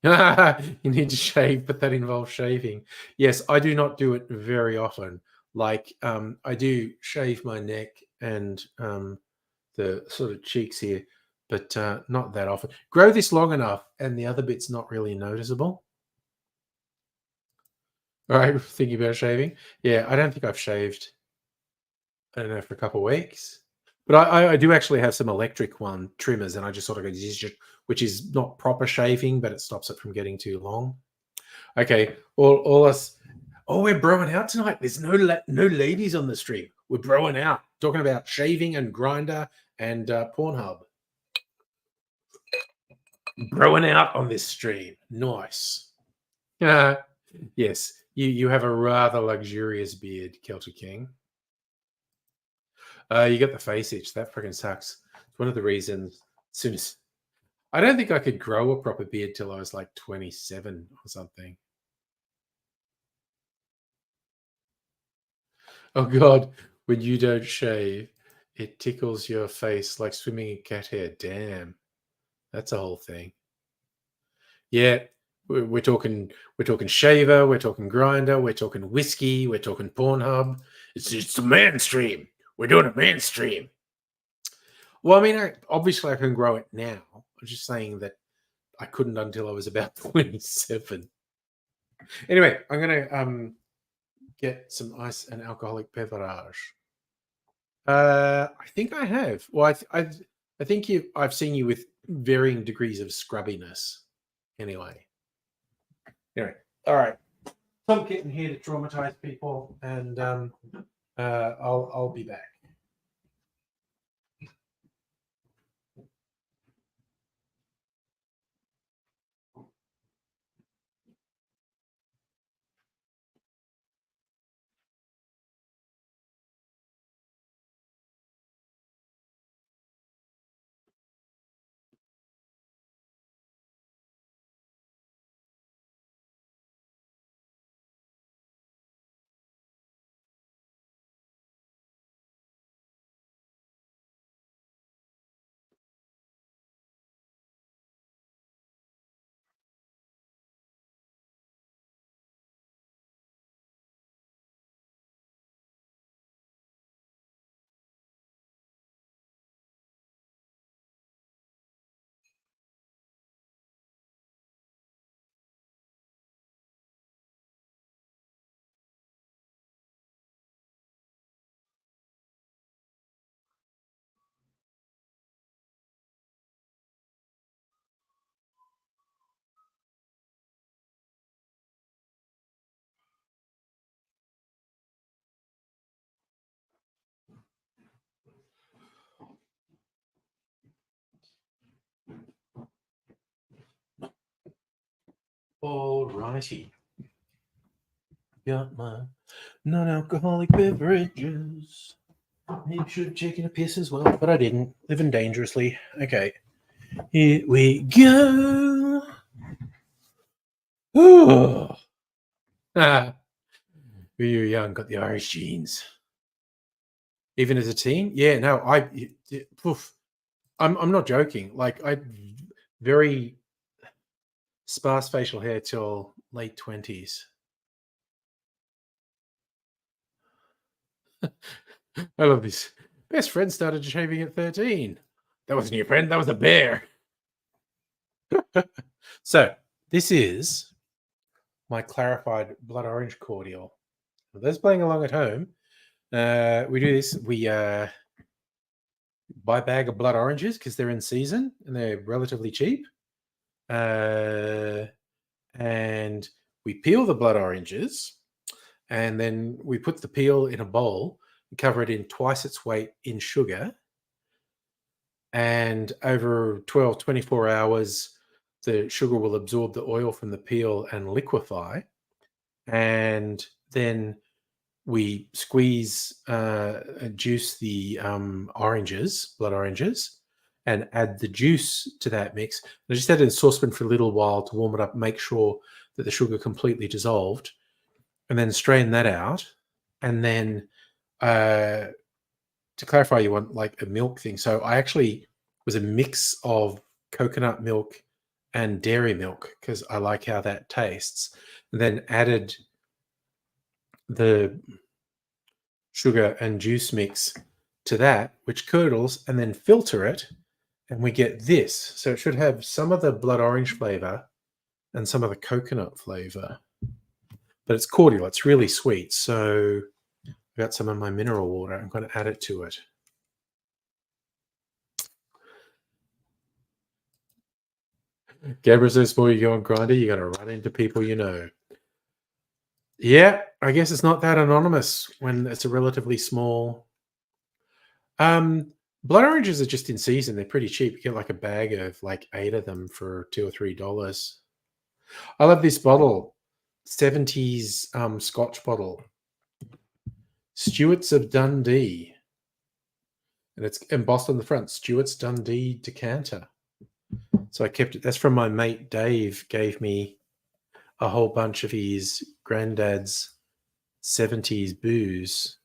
You need to shave, but that involves shaving. Yes, I do not do it very often. Like I do shave my neck and the sort of cheeks here, but not that often. Grow this long enough, and the other bit's not really noticeable. All right, thinking about shaving. Yeah, I don't think I've shaved. I don't know for a couple of weeks, but I do actually have some electric one trimmers, and I just sort of go, "Zzz," which is not proper shaving, but it stops it from getting too long. Okay, all us. Oh, we're broing out tonight. There's no ladies on the stream. We're broing out, talking about shaving and grinder and Pornhub. Broing out on this stream. Nice. Yes, you have a rather luxurious beard, Celtic King. You got the face itch. That freaking sucks. It's one of the reasons. As soon as I don't think I could grow a proper beard till I was like 27 or something. Oh God, when you don't shave, it tickles your face like swimming in cat hair. Damn, that's a whole thing. Yeah, we're talking shaver, we're talking grinder, we're talking whiskey, we're talking Pornhub. It's a mainstream. We're doing a mainstream. Well, I mean, obviously I can grow it now. I'm just saying that I couldn't until I was about 27. Anyway, I'm gonna get some ice and alcoholic beverage. I think I have. Well, I think I've seen you with varying degrees of scrubbiness. Anyway, all right. So I'm getting here to traumatize people, and I'll be back. All righty. Got my non-alcoholic beverages. Maybe should have taken a piss as well, but I didn't. Living dangerously. Okay, here we go. Oh, ah, when you were young, got the Irish genes. Even as a teen, yeah. No, poof. I'm not joking. Like I very sparse facial hair till late 20s. I love this. Best friend started shaving at 13. That wasn't your friend, that was a bear. So, this is my clarified blood orange cordial. For those playing along at home, we do this. We buy a bag of blood oranges because they're in season and they're relatively cheap. And we peel the blood oranges, and then we put the peel in a bowl and cover it in twice its weight in sugar. And over 12, 24 hours, the sugar will absorb the oil from the peel and liquefy. And then we squeeze and juice the oranges, blood oranges, and add the juice to that mix. And I just had it in a saucepan for a little while to warm it up, make sure that the sugar completely dissolved, and then strain that out. And then uh, to clarify, you want like a milk thing. So I actually was a mix of coconut milk and dairy milk because I like how that tastes. And then added the sugar and juice mix to that, which curdles, and then filter it, and we get this. So it should have some of the blood orange flavor and some of the coconut flavor, but it's cordial. It's really sweet. So I got some of my mineral water. I'm going to add it to it. Gabriel says, before you go on Grinder, you got to run into people you know. Yeah, I guess it's not that anonymous when it's a relatively small. Blood oranges are just in season. They're pretty cheap. You get like a bag of like 8 of them for $2 or $3. I love this bottle, 70s Scotch bottle, Stewart's of Dundee, and it's embossed on the front, Stewart's Dundee decanter. So I kept it. That's from my mate Dave. Gave me a whole bunch of his granddad's 70s booze.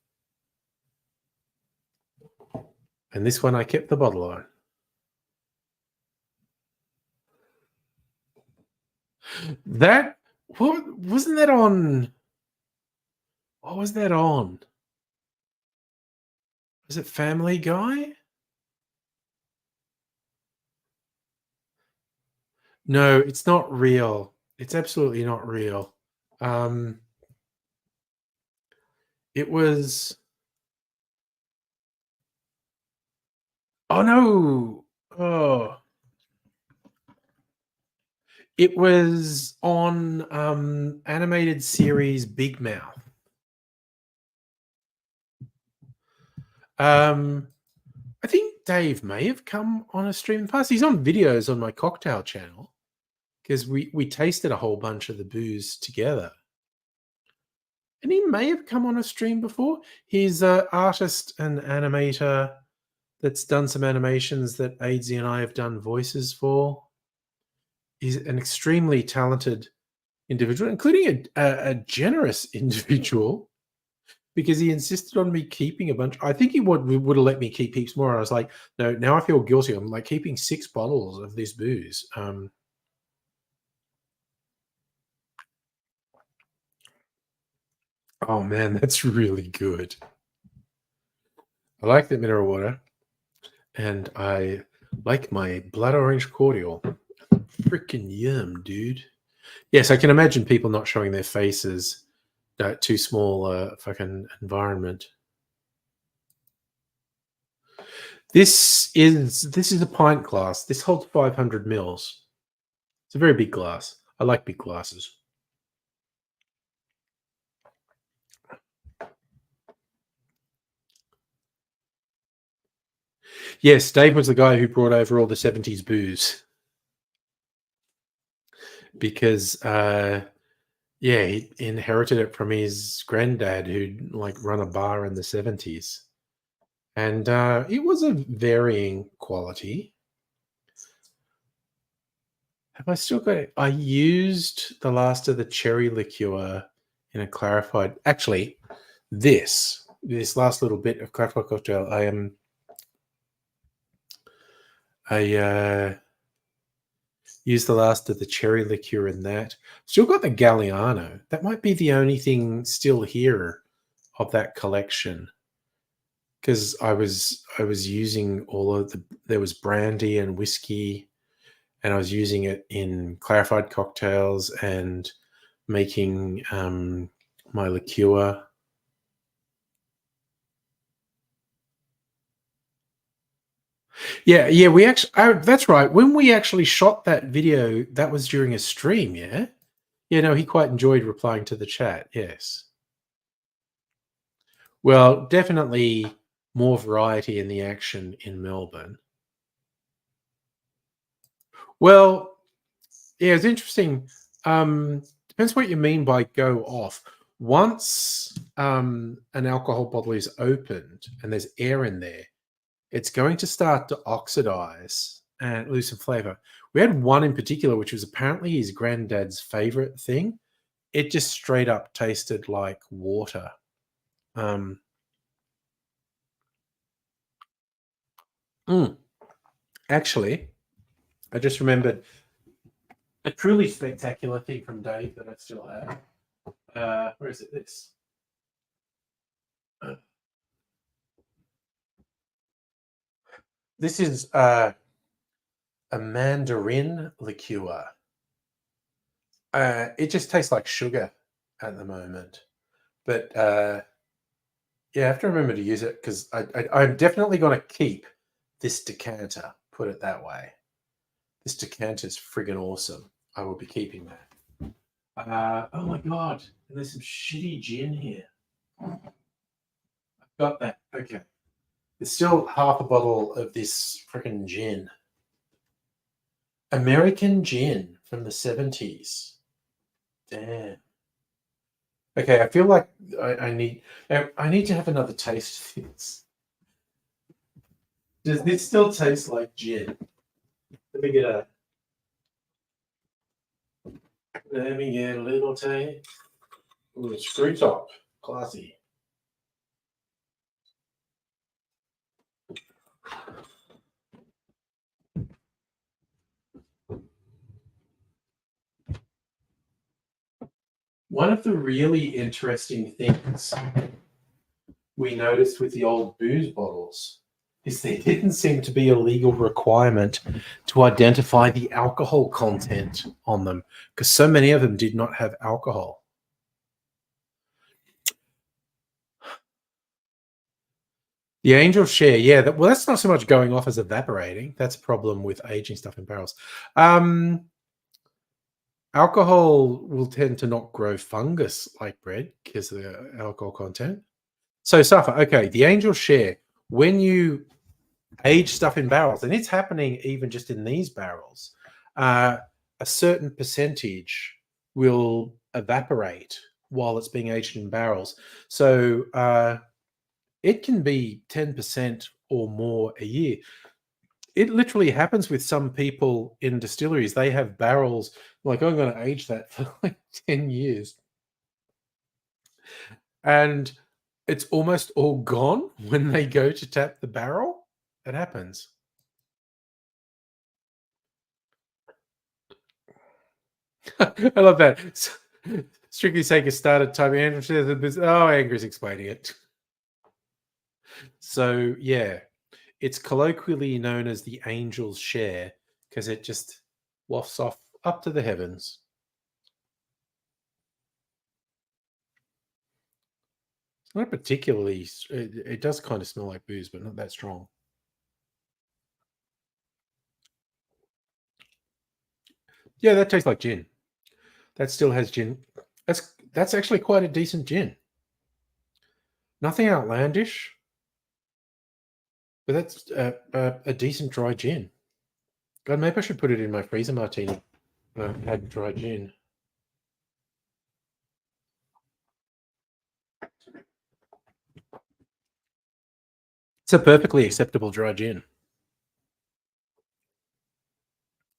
And this one I kept the bottle on. That, what wasn't that on? What was that on? Was it Family Guy? No, it's not real. It's absolutely not real. It was. Oh no! Oh, it was on animated series Big Mouth. I think Dave may have come on a stream past. He's on videos on my cocktail channel because we tasted a whole bunch of the booze together. And he may have come on a stream before. He's an artist and animator that's done some animations that Aidsy and I have done voices for. He's an extremely talented individual, including a generous individual, because he insisted on me keeping a bunch. I think he would have let me keep heaps more. I was like, no, now I feel guilty. I'm like keeping 6 bottles of this booze. Oh man, that's really good. I like the mineral water, and I like my blood orange cordial. Freaking yum, dude. Yes, I can imagine people not showing their faces. Too small fucking environment. This is a pint glass. This holds 500 mils. It's a very big glass. I like big glasses. Yes, Dave was the guy who brought over all the 70s booze because yeah, he inherited it from his granddad who'd like run a bar in the 70s. And it was a varying quality. Have I still got it? I used the last of the cherry liqueur in a clarified. Actually, this last little bit of clarified cocktail, I used the last of the cherry liqueur in that. Still got the Galliano. That might be the only thing still here of that collection. Because I was using all of there was brandy and whiskey, and I was using it in clarified cocktails and making my liqueur. Yeah, we actually. That's right. When we actually shot that video, that was during a stream. Yeah, yeah. No, he quite enjoyed replying to the chat. Yes. Well, definitely more variety in the action in Melbourne. Well, yeah, it's interesting. Depends what you mean by go off. Once an alcohol bottle is opened and there's air in there, it's going to start to oxidize and lose some flavor. We had one in particular, which was apparently his granddad's favorite thing. It just straight up tasted like water. Um, mm, actually, I just remembered a truly spectacular thing from Dave that I still have. Where is it? This. Uh, this is a mandarin liqueur. It just tastes like sugar at the moment, but yeah, I have to remember to use it because I'm definitely going to keep this decanter. Put it that way. This decanter is friggin' awesome. I will be keeping that. Oh my god, and there's some shitty gin here. I've got that. Okay. There's still half a bottle of this freaking gin. American gin from the 70s. Damn. Okay, I feel like I need to have another taste of this. Does this still taste like gin? Let me get a little taste. Ooh, it's screw top. Classy. One of the really interesting things we noticed with the old booze bottles is there didn't seem to be a legal requirement to identify the alcohol content on them because so many of them did not have alcohol. The angel share, yeah. Well, that's not so much going off as evaporating. That's a problem with aging stuff in barrels. Alcohol will tend to not grow fungus like bread because of the alcohol content. So, Safa, okay, the angel share, when you age stuff in barrels, and it's happening even just in these barrels, a certain percentage will evaporate while it's being aged in barrels. So it can be 10% or more a year. It literally happens with some people in distilleries. They have barrels like, I'm going to age that for like 10 years. And it's almost all gone when they go to tap the barrel. It happens. I love that. Strictly Sake has started typing. Andrew says, oh, Angry's explaining it. So, yeah, it's colloquially known as the angel's share because it just wafts off up to the heavens. It's not particularly, it does kind of smell like booze, but not that strong. Yeah, that tastes like gin. That still has gin. That's actually quite a decent gin. Nothing outlandish, but that's a decent dry gin. God, maybe I should put it in my freezer martini. Had dry gin. It's a perfectly acceptable dry gin.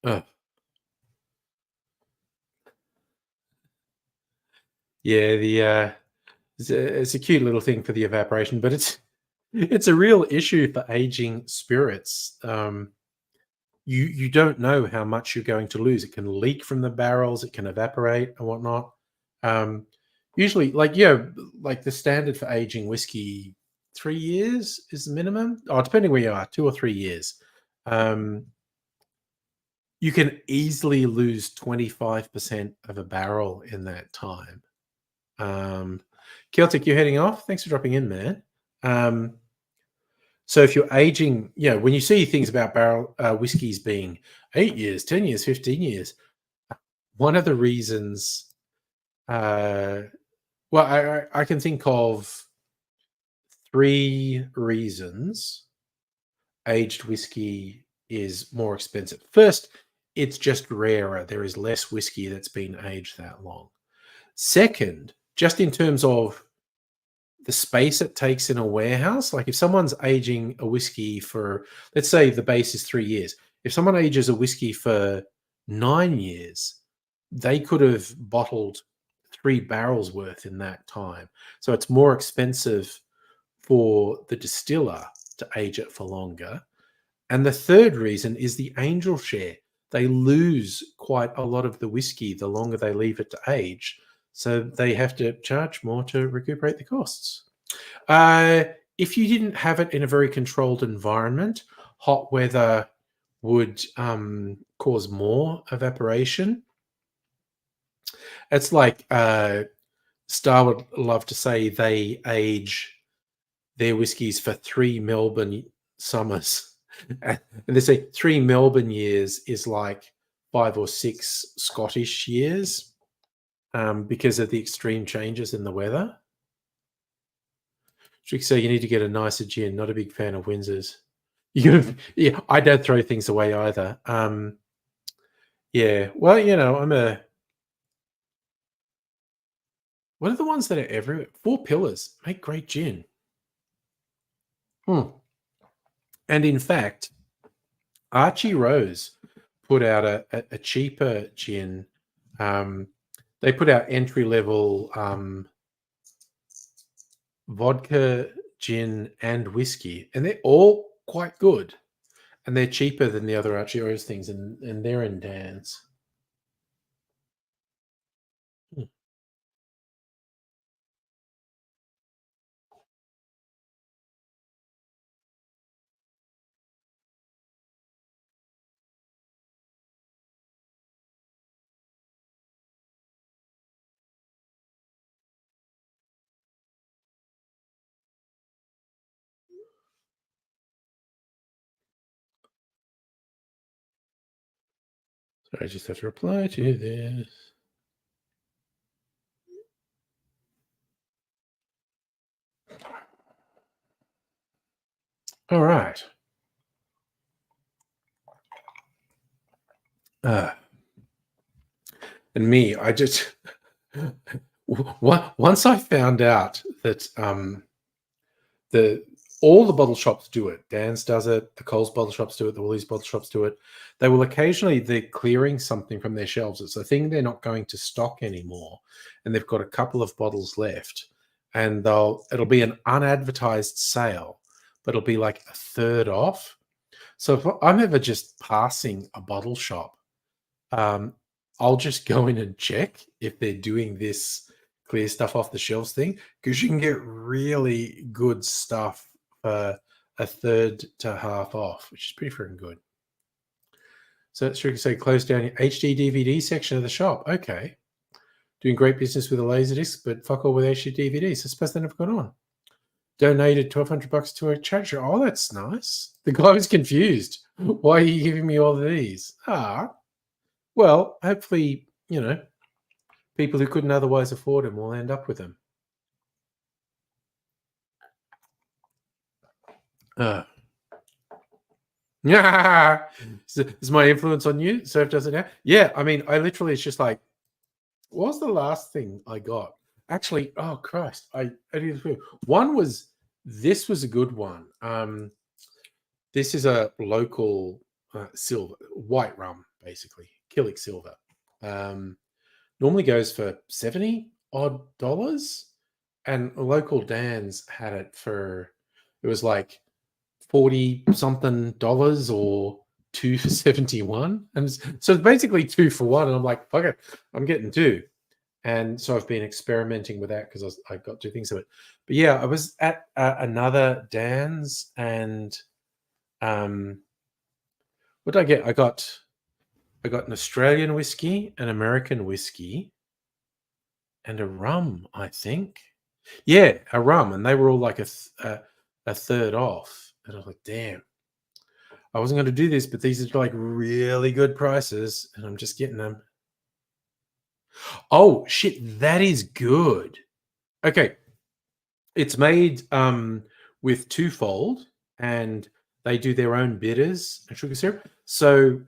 Oh, yeah, it's a cute little thing for the evaporation, but it's a real issue for aging spirits. You don't know how much you're going to lose. It can leak from the barrels, it can evaporate and whatnot. Usually, like the standard for aging whiskey, 3 years is the minimum. Oh, depending where you are, 2 or 3 years. You can easily lose 25% of a barrel in that time. Celtic, you're heading off. Thanks for dropping in, man. So if you're aging, when you see things about barrel whiskies being 8 years, 10 years, 15 years, one of the reasons, well, I can think of 3 reasons aged whiskey is more expensive. First, it's just rarer. There is less whiskey that's been aged that long. Second, just in terms of the space it takes in a warehouse. Like if someone's aging a whiskey for, let's say the base is 3 years. If someone ages a whiskey for 9 years, they could have bottled 3 barrels worth in that time. So it's more expensive for the distiller to age it for longer. And the third reason is the angel share. They lose quite a lot of the whiskey the longer they leave it to age. So they have to charge more to recuperate the costs. Uh, if you didn't have it in a very controlled environment, hot weather would cause more evaporation. It's like Star would love to say they age their whiskies for 3 Melbourne summers. And they say 3 Melbourne years is like 5 or 6 Scottish years because of the extreme changes in the weather. So you need to get a nicer gin. Not a big fan of Windsor's. Yeah, I don't throw things away either. Yeah, well, I'm a. What are the ones that are everywhere? Four Pillars make great gin. And in fact, Archie Rose put out a cheaper gin. They put out entry level vodka, gin, and whiskey, and they're all quite good. And they're cheaper than the other Archie Rose things, and they're in Dan's. So I just have to reply to this. All right. And me, I just once I found out that the all the bottle shops do it. Dan's does it. The Coles bottle shops do it. The Woolies bottle shops do it. They will occasionally they're clearing something from their shelves. It's a thing they're not going to stock anymore, and they've got a couple of bottles left, and it'll be an unadvertised sale, but it'll be like a third off. So if I'm ever just passing a bottle shop, I'll just go in and check if they're doing this clear stuff off the shelves thing, because you can get really good stuff for a third to half off, which is pretty freaking good. So it's true to say close down your HD DVD section of the shop. Okay. Doing great business with a Laserdisc, but fuck all with HD DVDs. I suppose they never got on. Donated $1,200 to a charity. Oh, that's nice. The guy was confused. Why are you giving me all of these? Well, hopefully, people who couldn't otherwise afford them will end up with them. Is my influence on you? Surf does it now? Yeah, I mean, I literally, it's just like, what was the last thing I got? Actually, oh Christ, I did one was this was a good one. This is a local silver white rum, basically Killick Silver. Normally goes for $70 odd, and local Dan's had it for it was like 40 something dollars or 2 for 71, and so it's basically 2 for 1. And I'm like, fuck it, I'm getting 2. And so I've been experimenting with that because I got 2 things of it. But yeah, I was at another Dan's, and what did I get? I got an Australian whiskey, an American whiskey, and a rum, I think. Yeah, a rum, and they were all like a third off. And I was like, damn, I wasn't going to do this, but these are like really good prices, and I'm just getting them. Oh shit, that is good. Okay, it's made with twofold, and they do their own bitters and sugar syrup. So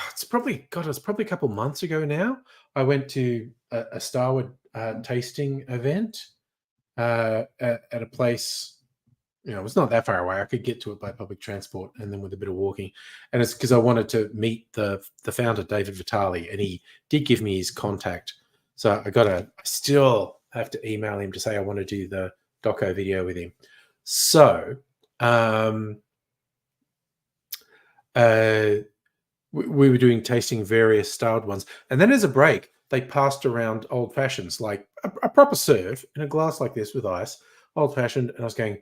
it's probably a couple months ago now. I went to a Starwood tasting event, at a place. It's not that far away. I could get to it by public transport and then with a bit of walking. And it's because I wanted to meet the founder, David Vitale, and he did give me his contact. So I still have to email him to say I want to do the doco video with him. So we were doing tasting various styled ones. And then as a break, they passed around old fashions, like a proper serve in a glass like this with ice, old fashioned. And I was going,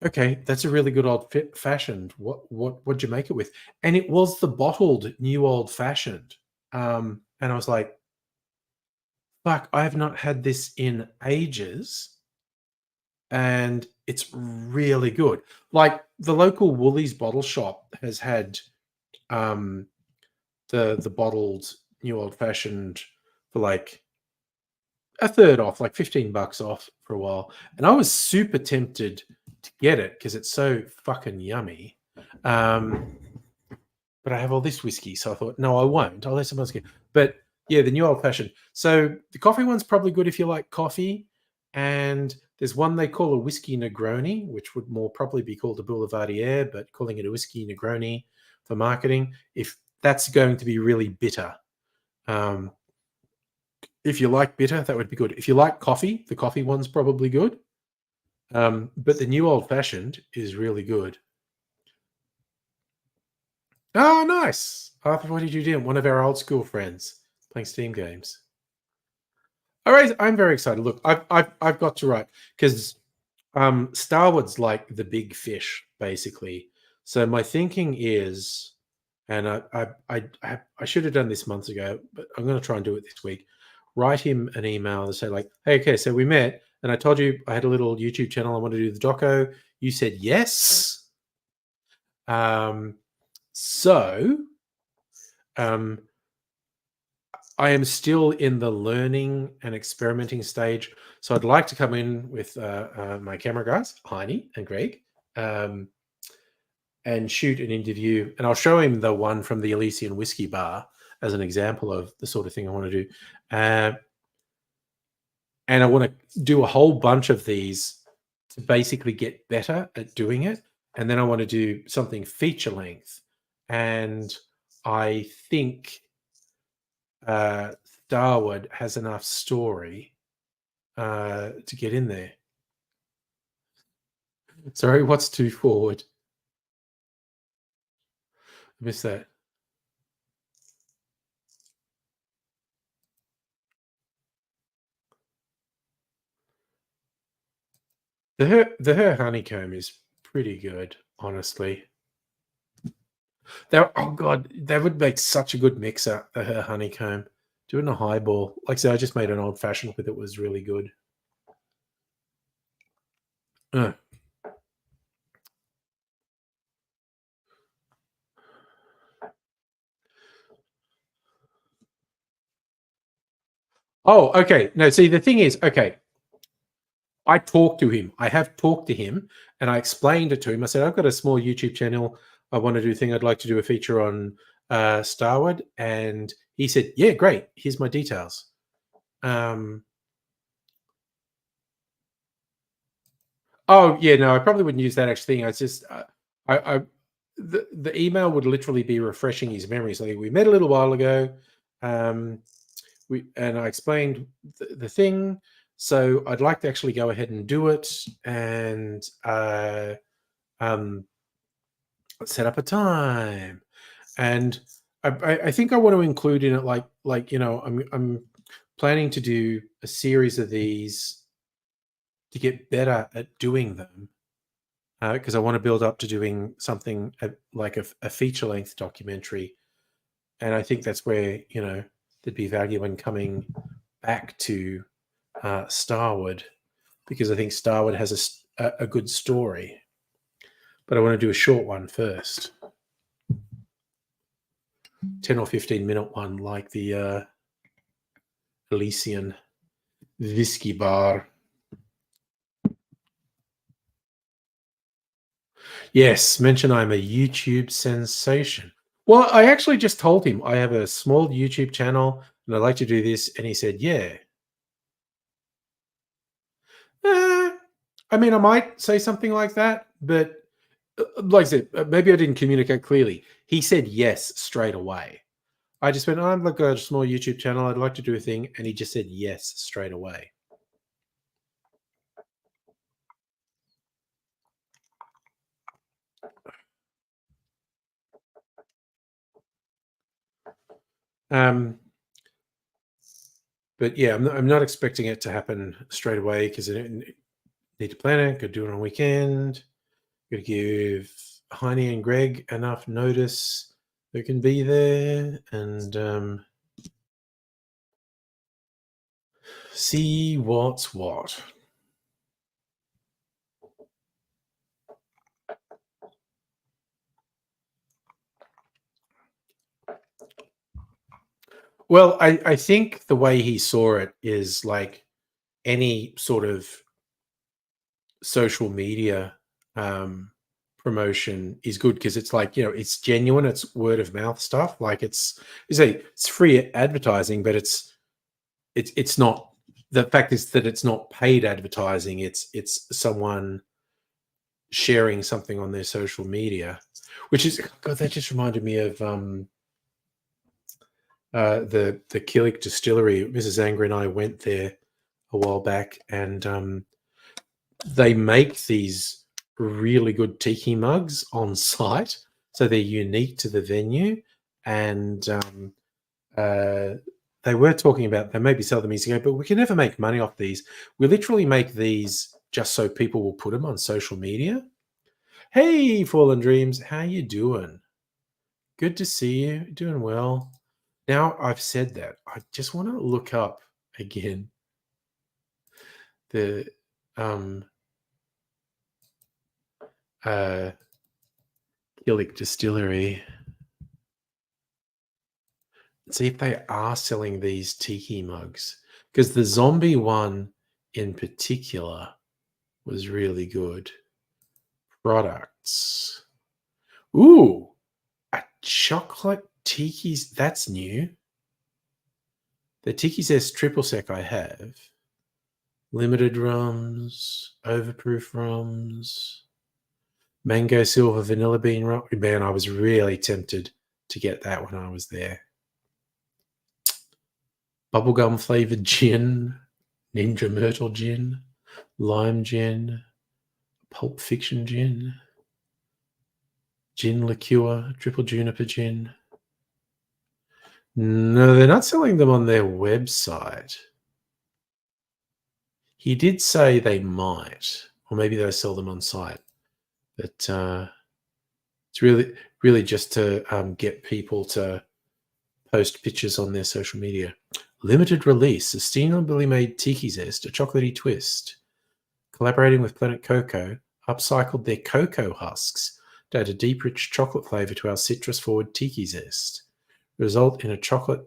okay, that's a really good old fashioned. What'd you make it with? And it was the bottled new old fashioned. And I was like, fuck, I have not had this in ages. And it's really good. Like the local Woolies bottle shop has had the bottled new old fashioned for like a third off, like $15 off for a while. And I was super tempted to get it because it's so fucking yummy. But I have all this whiskey, so I thought, no, I won't. I'll let someone else get. But yeah, the new old fashioned. So the coffee one's probably good if you like coffee. And there's one they call a whiskey Negroni, which would more probably be called a Boulevardier, but calling it a whiskey Negroni for marketing, if that's going to be really bitter. If you like bitter, that would be good. If you like coffee, the coffee one's probably good. But the new old fashioned is really good. Oh, nice. Arthur, what did you do? One of our old school friends playing Steam games. All right, I'm very excited. Look, I've got to write because Starwood's like the big fish, basically. So my thinking is, and I should have done this months ago, but I'm going to try and do it this week. Write him an email and say like, hey, okay, so we met, and I told you I had a little YouTube channel. I want to do the doco. You said yes. So I am still in the learning and experimenting stage. So I'd like to come in with my camera guys, Heine and Greg, and shoot an interview. And I'll show him the one from the Elysian Whiskey Bar as an example of the sort of thing I want to do. And I want to do a whole bunch of these to basically get better at doing it. And then I want to do something feature length. And I think Starwood has enough story to get in there. Sorry, what's too forward? I missed that. The her honeycomb is pretty good, honestly. Oh god, that would make such a good mixer. The her honeycomb, doing a highball. Like I said, I just made an old fashioned with it. Was really good. Oh, okay. No, see, the thing is, okay, I talked to him. I have talked to him, and I explained it to him. I said, I've got a small YouTube channel. I want to do a thing. I'd like to do a feature on Starwood. And he said, yeah, great. Here's my details. Oh, yeah, no, I probably wouldn't use that actual thing. I just, the email would literally be refreshing his memories. Like, we met a little while ago. And I explained the thing. So I'd like to actually go ahead and do it and set up a time. And I think I want to include in it like I'm planning to do a series of these to get better at doing them because I want to build up to doing something like a feature length documentary. And I think that's where there'd be value in coming back to Starwood because I think Starwood has a good story, but I want to do a short one first, 10 or 15-minute one, like the Elysian Whiskey Bar. Yes, mention I'm a YouTube sensation. Well, I actually just told him I have a small YouTube channel and I'd like to do this, and he said, yeah. Eh, I mean, I might say something like that, but like I said, maybe I didn't communicate clearly. He said yes straight away. I just went, I'm like a small YouTube channel. I'd like to do a thing. And he just said yes straight away. Um, but yeah, I'm not expecting it to happen straight away because I need to plan it. Could do it on a weekend. Got to give Heine and Greg enough notice who can be there and see what's what. Well, I think the way he saw it is like any sort of social media promotion is good because it's like, it's genuine, it's word of mouth stuff. Like it's free advertising, but it's not. The fact is that it's not paid advertising. It's someone sharing something on their social media, which is God. That just reminded me of the Killick Distillery. Mrs. Anger and I went there a while back, and they make these really good tiki mugs on site, so they're unique to the venue. And uh, they were talking about they maybe sell them easy, but we can never make money off these. We literally make these just so people will put them on social media. Hey, Fallen Dreams, how you doing? Good to see you. Doing well. Now I've said that, I just want to look up again the um uh Killick Distillery. See if they are selling these tiki mugs. Because the zombie one in particular was really good. Products. Ooh, a chocolate tiki's. That's new. The tiki says triple sec I have. Limited rums, overproof rums, mango silver vanilla bean rum. Man, I was really tempted to get that when I was there. Bubblegum flavored gin, Ninja Myrtle gin, lime gin, Pulp Fiction gin, gin liqueur, triple juniper gin. No, they're not selling them on their website. He did say they might, or maybe they'll sell them on site. But it's really just to get people to post pictures on their social media. Limited release, sustainably made tiki zest, a chocolatey twist. Collaborating with Planet Cocoa, upcycled their cocoa husks to add a deep, rich chocolate flavor to our citrus-forward tiki zest. Result in a chocolate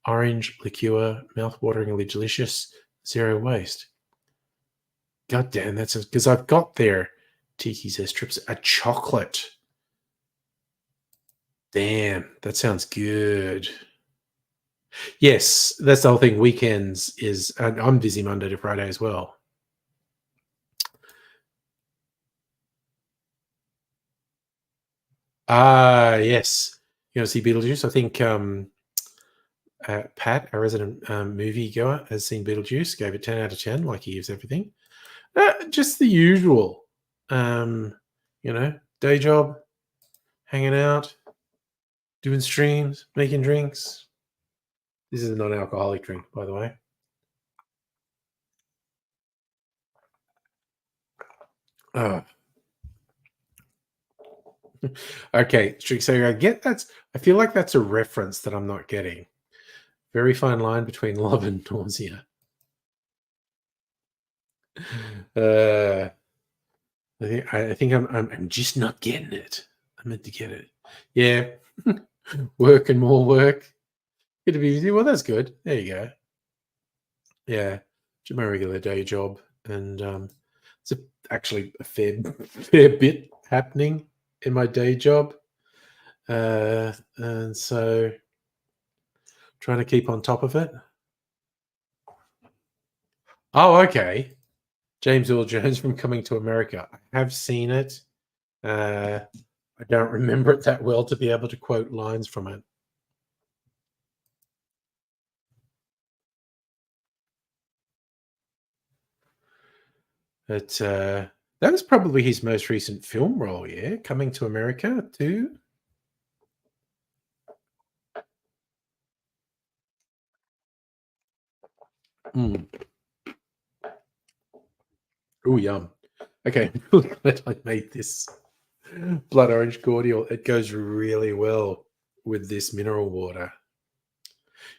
orange liqueur, mouth-wateringly delicious, zero waste. God damn, that's because I've got their tiki zest strips. A chocolate. Damn, that sounds good. Yes, that's the whole thing. Weekends is, and I'm busy Monday to Friday as well. Ah, yes. You know, see Beetlejuice. I think Pat, our resident movie goer, has seen Beetlejuice. Gave it 10 out of 10, like he gives everything. Just the usual. Um, day job, hanging out, doing streams, making drinks. This is a non-alcoholic drink, by the way. Oh. Okay, so I feel like that's a reference that I'm not getting. Very fine line between love and nausea. Uh, I think I'm just not getting it. I meant to get it. Yeah, work and more work. Good to be with you. Well, that's good. There you go. Yeah, just my regular day job, and it's actually a fair bit happening in my day job, and so trying to keep on top of it. Oh, okay. James Earl Jones from Coming to America. I have seen it. Uh, I don't remember it that well to be able to quote lines from it. But that was probably his most recent film role, yeah? Coming to America, too. Mm. Oh, yum. Okay, glad I made this blood orange cordial. It goes really well with this mineral water.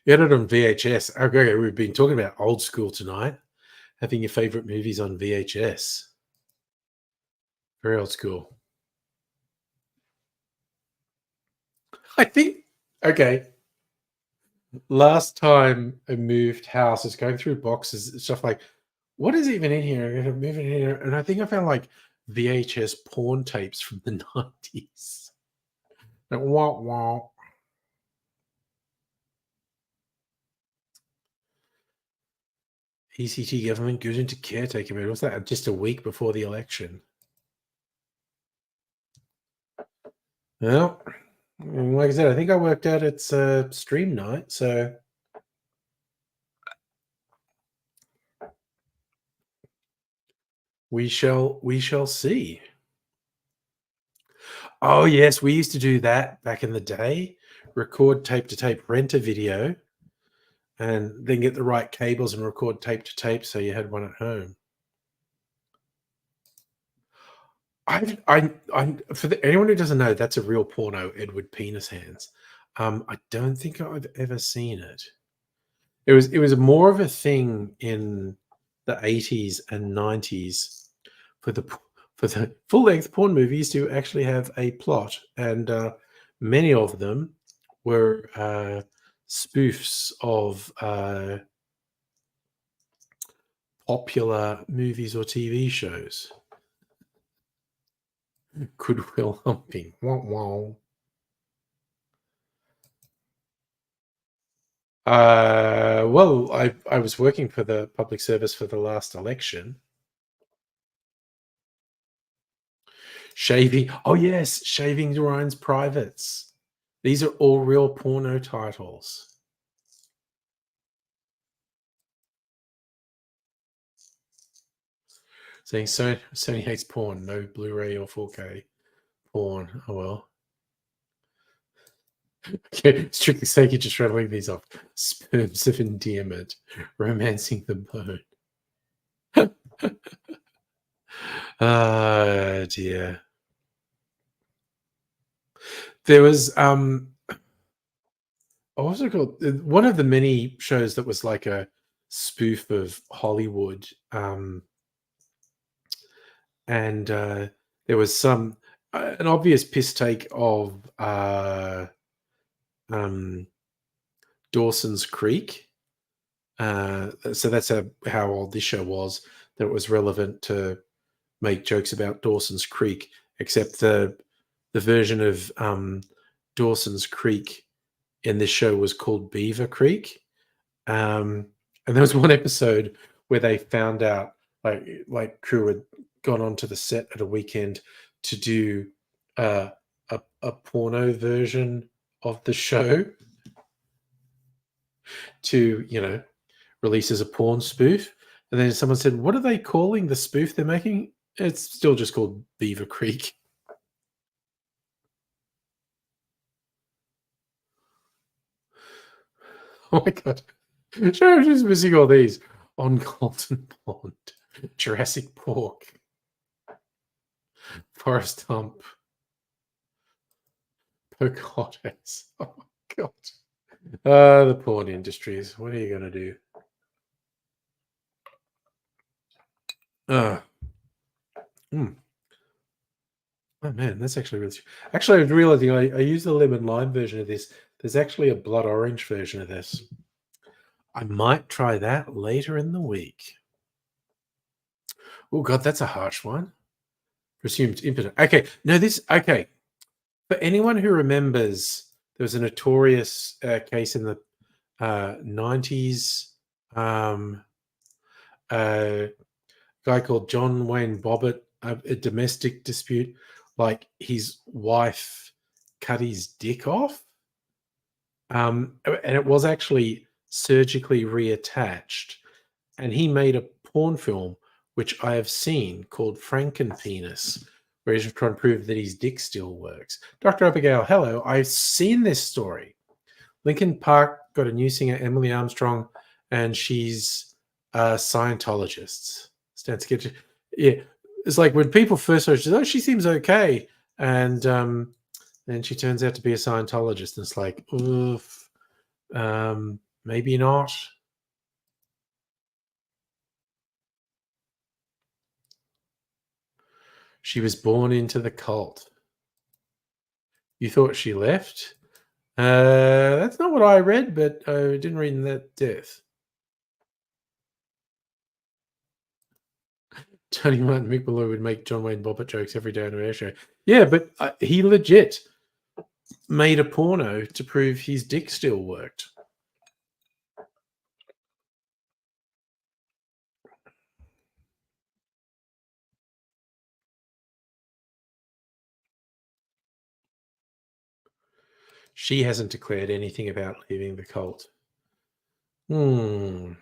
You had it on VHS. Okay, we've been talking about old school tonight. Having your favorite movies on VHS. Very old school. I think, okay, last time I moved house, I was going through boxes and stuff like, what is even in here? I'm moving here. And I think I found like VHS porn tapes from the 90s. Like, wah, wah. ECT government goes into caretaker mode. What's that? Just a week before the election. Well, like I said, I think I worked out it's stream night, so we shall see. Oh yes, we used to do that back in the day. Record tape to tape, rent a video, and then get the right cables and record tape to tape so you had one at home. I for anyone who doesn't know, that's a real porno, Edward Penis Hands. I don't think I've ever seen it. It was more of a thing in the 80s and 90s for the full length porn movies to actually have a plot, and many of them were spoofs of popular movies or TV shows. Goodwill Humping. Wow, wow. Well, I was working for the public service for the last election. Shaving. Oh yes, Shaving Ryan's Privates. These are all real porno titles. Saying Sony hates porn. No Blu-ray or 4K porn. Oh well. Okay, strictly sake, just rattling these off. Sperms of endearment, romancing the bone. Ah, dear. There was what was it called? One of the many shows that was like a spoof of Hollywood. And there was some an obvious piss take of um, Dawson's Creek. So that's how old this show was. That it was relevant to make jokes about Dawson's Creek, except the version of Dawson's Creek in this show was called Beaver Creek. And there was one episode where they found out like crew had gone onto the set at a weekend to do a porno version of the show to release as a porn spoof. And then someone said, "What are they calling the spoof they're making?" It's still just called Beaver Creek. Oh my god. Sure, I'm just missing all these. On Colton Pond, Jurassic Pork, Forest Hump, Pocahontas. Oh my god. The porn industries. What are you going to do? Uh, mm. Oh man, that's actually really. Actually, I was realizing I used the lemon lime version of this. There's actually a blood orange version of this. I might try that later in the week. Oh god, that's a harsh one. Presumed impotent. Okay, no, this. Okay, for anyone who remembers, there was a notorious case in the 90s. A guy called John Wayne Bobbitt, a domestic dispute, like his wife cut his dick off, and it was actually surgically reattached, and he made a porn film which I have seen called Frankenpenis, where he's trying to prove that his dick still works. Dr. Abigail, hello, I've seen this story. Lincoln Park got a new singer, Emily Armstrong, and she's a Scientologist. Stands to get, yeah. It's like when people first heard, oh, she seems okay, and then she turns out to be a Scientologist, and it's like, oof, maybe not. She was born into the cult. You thought she left? That's not what I read, but I didn't read in that depth. Tony Martin Mick Malloy would make John Wayne Bobbitt jokes every day on a air show. Yeah, but he legit made a porno to prove his dick still worked. She hasn't declared anything about leaving the cult. I'm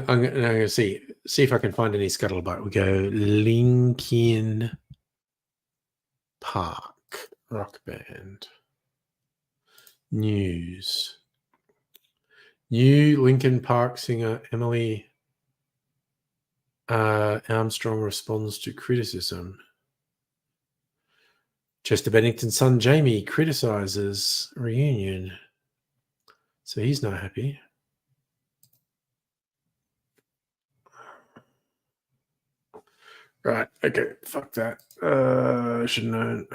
going to see if I can find any scuttlebutt. We go Linkin Park rock band news. New Linkin Park singer Emily Armstrong responds to criticism. Chester Bennington's son Jamie criticizes reunion. So he's not happy. Right, okay, fuck that. I should have known.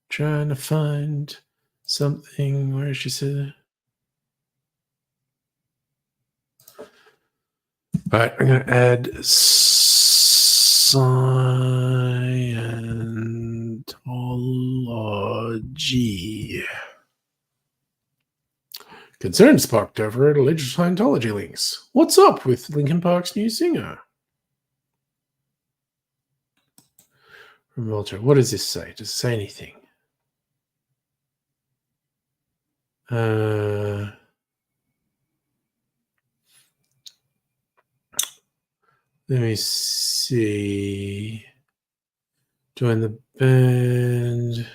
Trying to find something where she said. All right, I'm going to add Scientology. Concerns sparked over alleged Scientology links. What's up with Linkin Park's new singer? From Walter. What does this say? Does it say anything? Let me see. Join the band.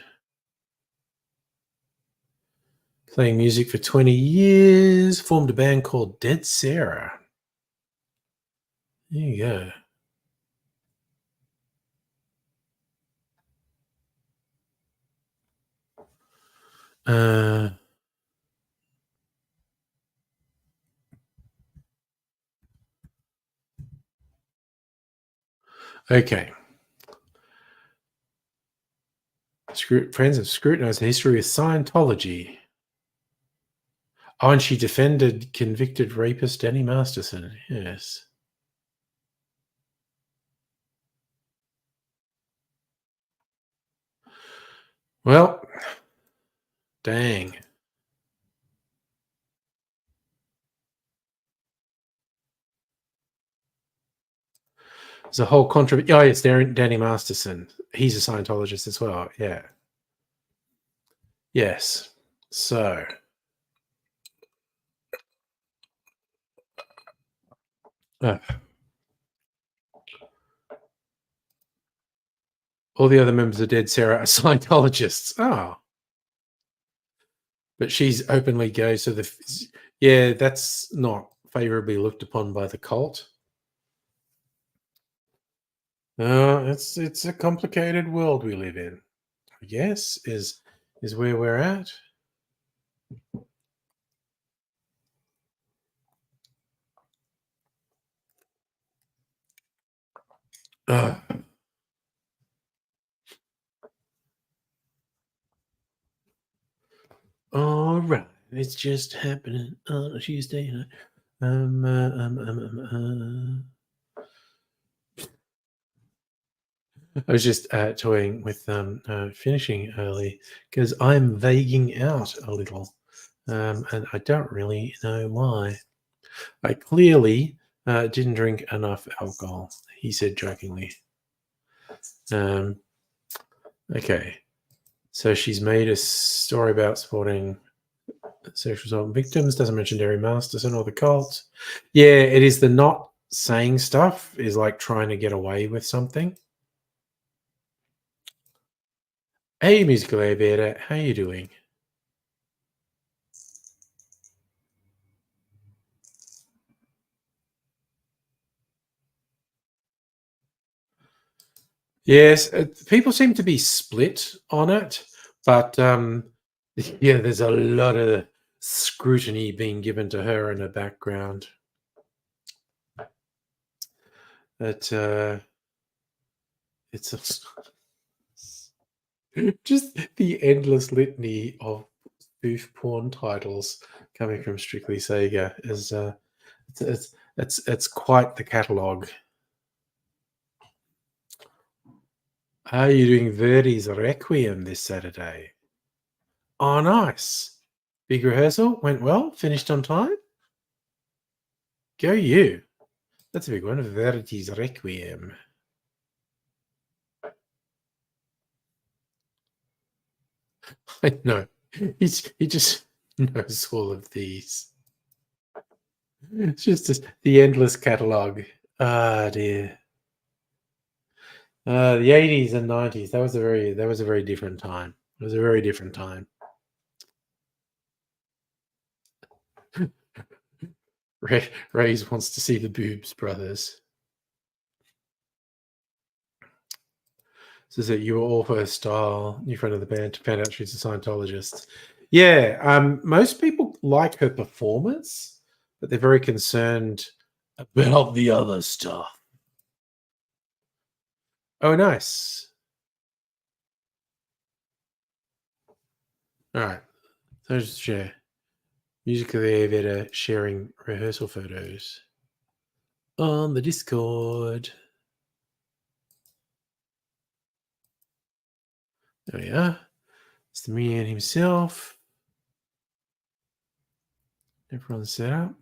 Playing music for 20 years. Formed a band called Dead Sarah. There you go. Okay. Friends have scrutinized the history of Scientology. Oh, and she defended convicted rapist Danny Masterson. Yes. Well, dang. There's a whole controversy. Oh, yes, Danny Masterson. He's a Scientologist as well. Yeah. Yes. So. All the other members of Dead Sarah are Scientologists. Oh. But she's openly gay, so that's not favorably looked upon by the cult. It's a complicated world we live in. I guess is where we're at. All right, it's just happening on a Tuesday night. Um, uh, um, um, um, I was just toying with finishing early because I'm vaguing out a little, and I don't really know why. I clearly didn't drink enough alcohol, he said jokingly. Um, okay, so she's made a story about supporting sexual assault victims, doesn't mention Dairy Masterson or the cult. Yeah, it is the not saying stuff is like trying to get away with something. Hey, musical aviator, how you doing? Yes, people seem to be split on it, but yeah, there's a lot of scrutiny being given to her in the background. That it's just the endless litany of spoof porn titles coming from Strictly Sega is it's it's quite the catalogue. How are you doing Verdi's Requiem this Saturday? Oh, nice. Big rehearsal went well. Finished on time. Go you. That's a big one. Verdi's Requiem. I know. He just knows all of these. It's just the endless catalogue. Ah dear. The 80s and 90s. That was a very different time. It was a very different time. Ray's wants to see the boobs, brothers. Says that you were all her style. New friend of the band found out she's a Scientologist. Yeah, most people like her performance, but they're very concerned about the other stuff. Oh, nice. All right. So just share. Musical Aviator sharing rehearsal photos on the Discord. There we are. It's the man himself. Everyone's set up.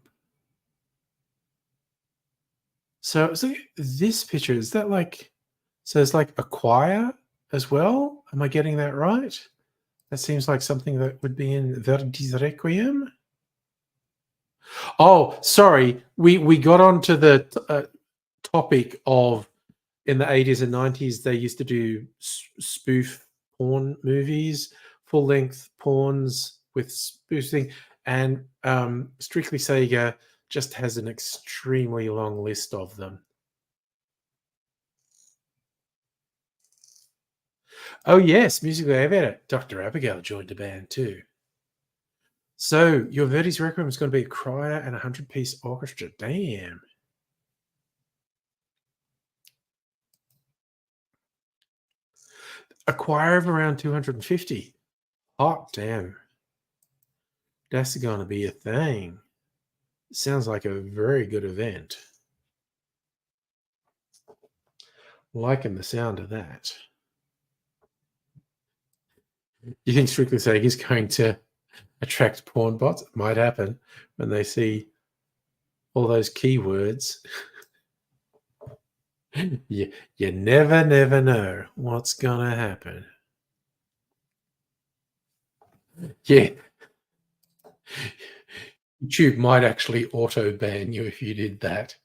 So this picture, is that like, so it's like a choir as well? Am I getting that right? That seems like something that would be in Verdi's Requiem. Oh, sorry. We got onto the topic of in the 80s and 90s, they used to do spoof porn movies, full length porns with spoofing. And Strictly Sega just has an extremely long list of them. Oh, yes, musical aviator. Dr. Abigail joined the band too. So, your Verdi's Requiem is going to be a choir and a 100-piece orchestra. Damn. A choir of around 250. Hot damn. That's going to be a thing. Sounds like a very good event. Liking the sound of that. You think Strictly Sega is going to attract porn bots? It might happen when they see all those keywords. You never know what's going to happen. Yeah, YouTube might actually auto ban you if you did that.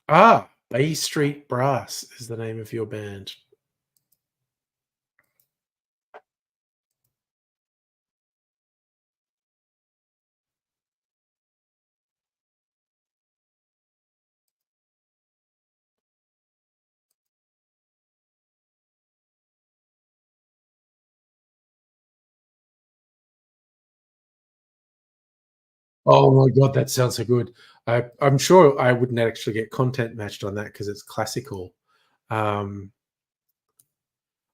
Ah, Bay Street Brass is the name of your band. Oh my god, that sounds so good. I'm sure I wouldn't actually get content matched on that because it's classical. Um,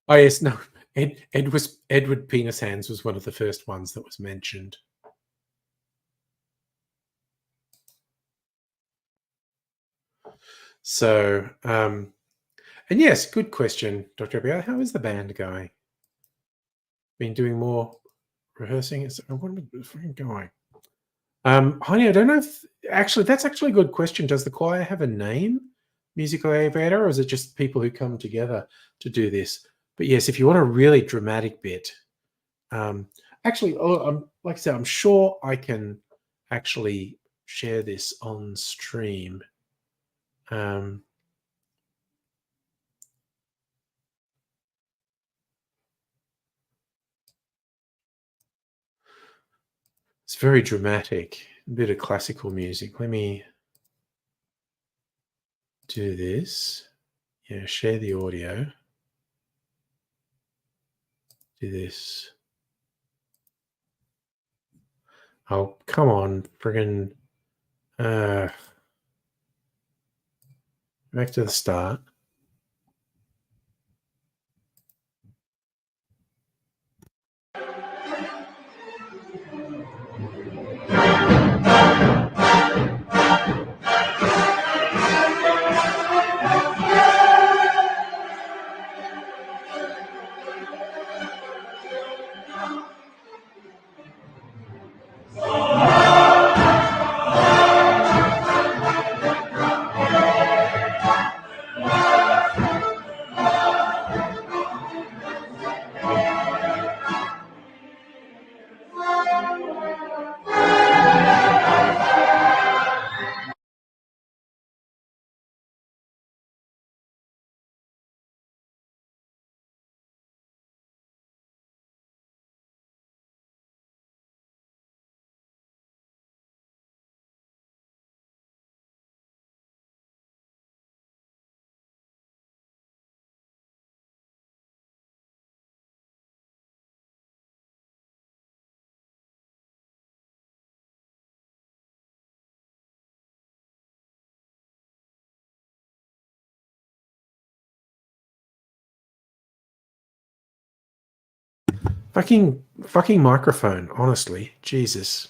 oh yes, no, Edward Penis Hands was one of the first ones that was mentioned. So, and yes, good question, Dr. Abigail. How is the band going? Been doing more rehearsing? What am I fucking going? Honey, I don't know if actually that's actually a good question. Does the choir have a name, Musical Aviator, or is it just people who come together to do this? But yes, if you want a really dramatic bit, actually, like I said, I'm sure I can actually share this on stream. It's very dramatic, a bit of classical music. Let me do this. Yeah, share the audio. Do this. Oh, come on, friggin' back to the start. Fucking microphone, honestly. Jesus.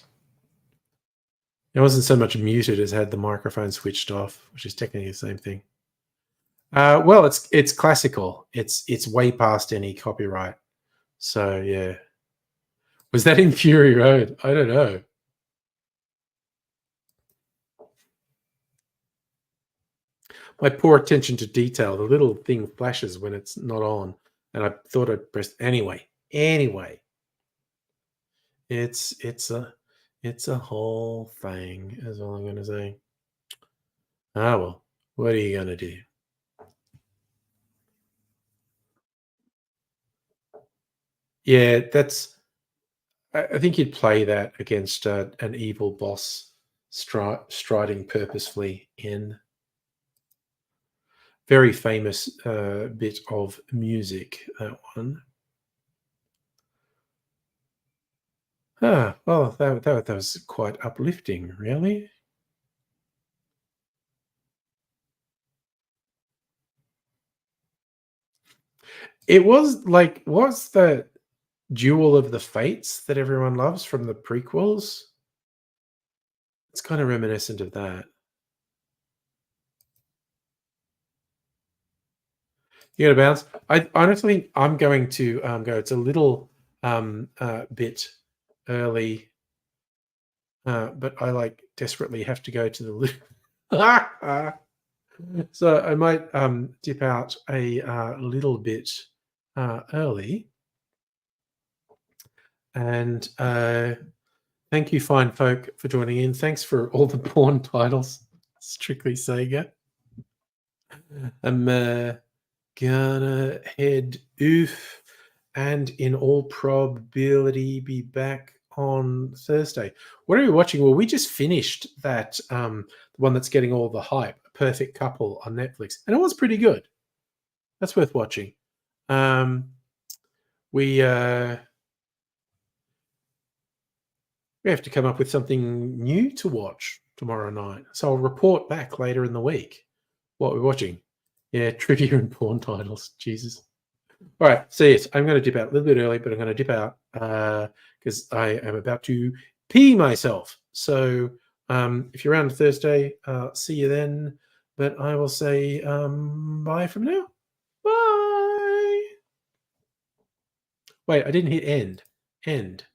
It wasn't so much muted as had the microphone switched off, which is technically the same thing. Well, it's classical. It's way past any copyright. So yeah. Was that in Fury Road? I don't know. My poor attention to detail. The little thing flashes when it's not on, and I thought I'd pressed anyway. Anyway, it's a whole thing. Is all I'm going to say. Ah well, what are you going to do? Yeah, that's. I think you'd play that against an evil boss striding purposefully in. Very famous bit of music, that one. Ah, well, that was quite uplifting, really. It was the Duel of the Fates that everyone loves from the prequels. It's kind of reminiscent of that. You got to bounce. I honestly, I'm going to go. It's a little bit early, but I desperately have to go to the so I might dip out a little bit early. And thank you, fine folk, for joining in. Thanks for all the porn titles. Strictly Sega. I'm gonna head oof, and in all probability be back on Thursday. What are we watching? Well, we just finished that the one that's getting all the hype, Perfect Couple on Netflix, and it was pretty good. That's worth watching. We have to come up with something new to watch tomorrow night. So I'll report back later in the week what we're watching. Yeah, trivia and porn titles. Jesus. All right. So yes, I'm going to dip out a little bit early, but I'm going to dip out because I am about to pee myself. So if you're around Thursday, see you then. But I will say bye from now. Bye. Wait, I didn't hit end. End.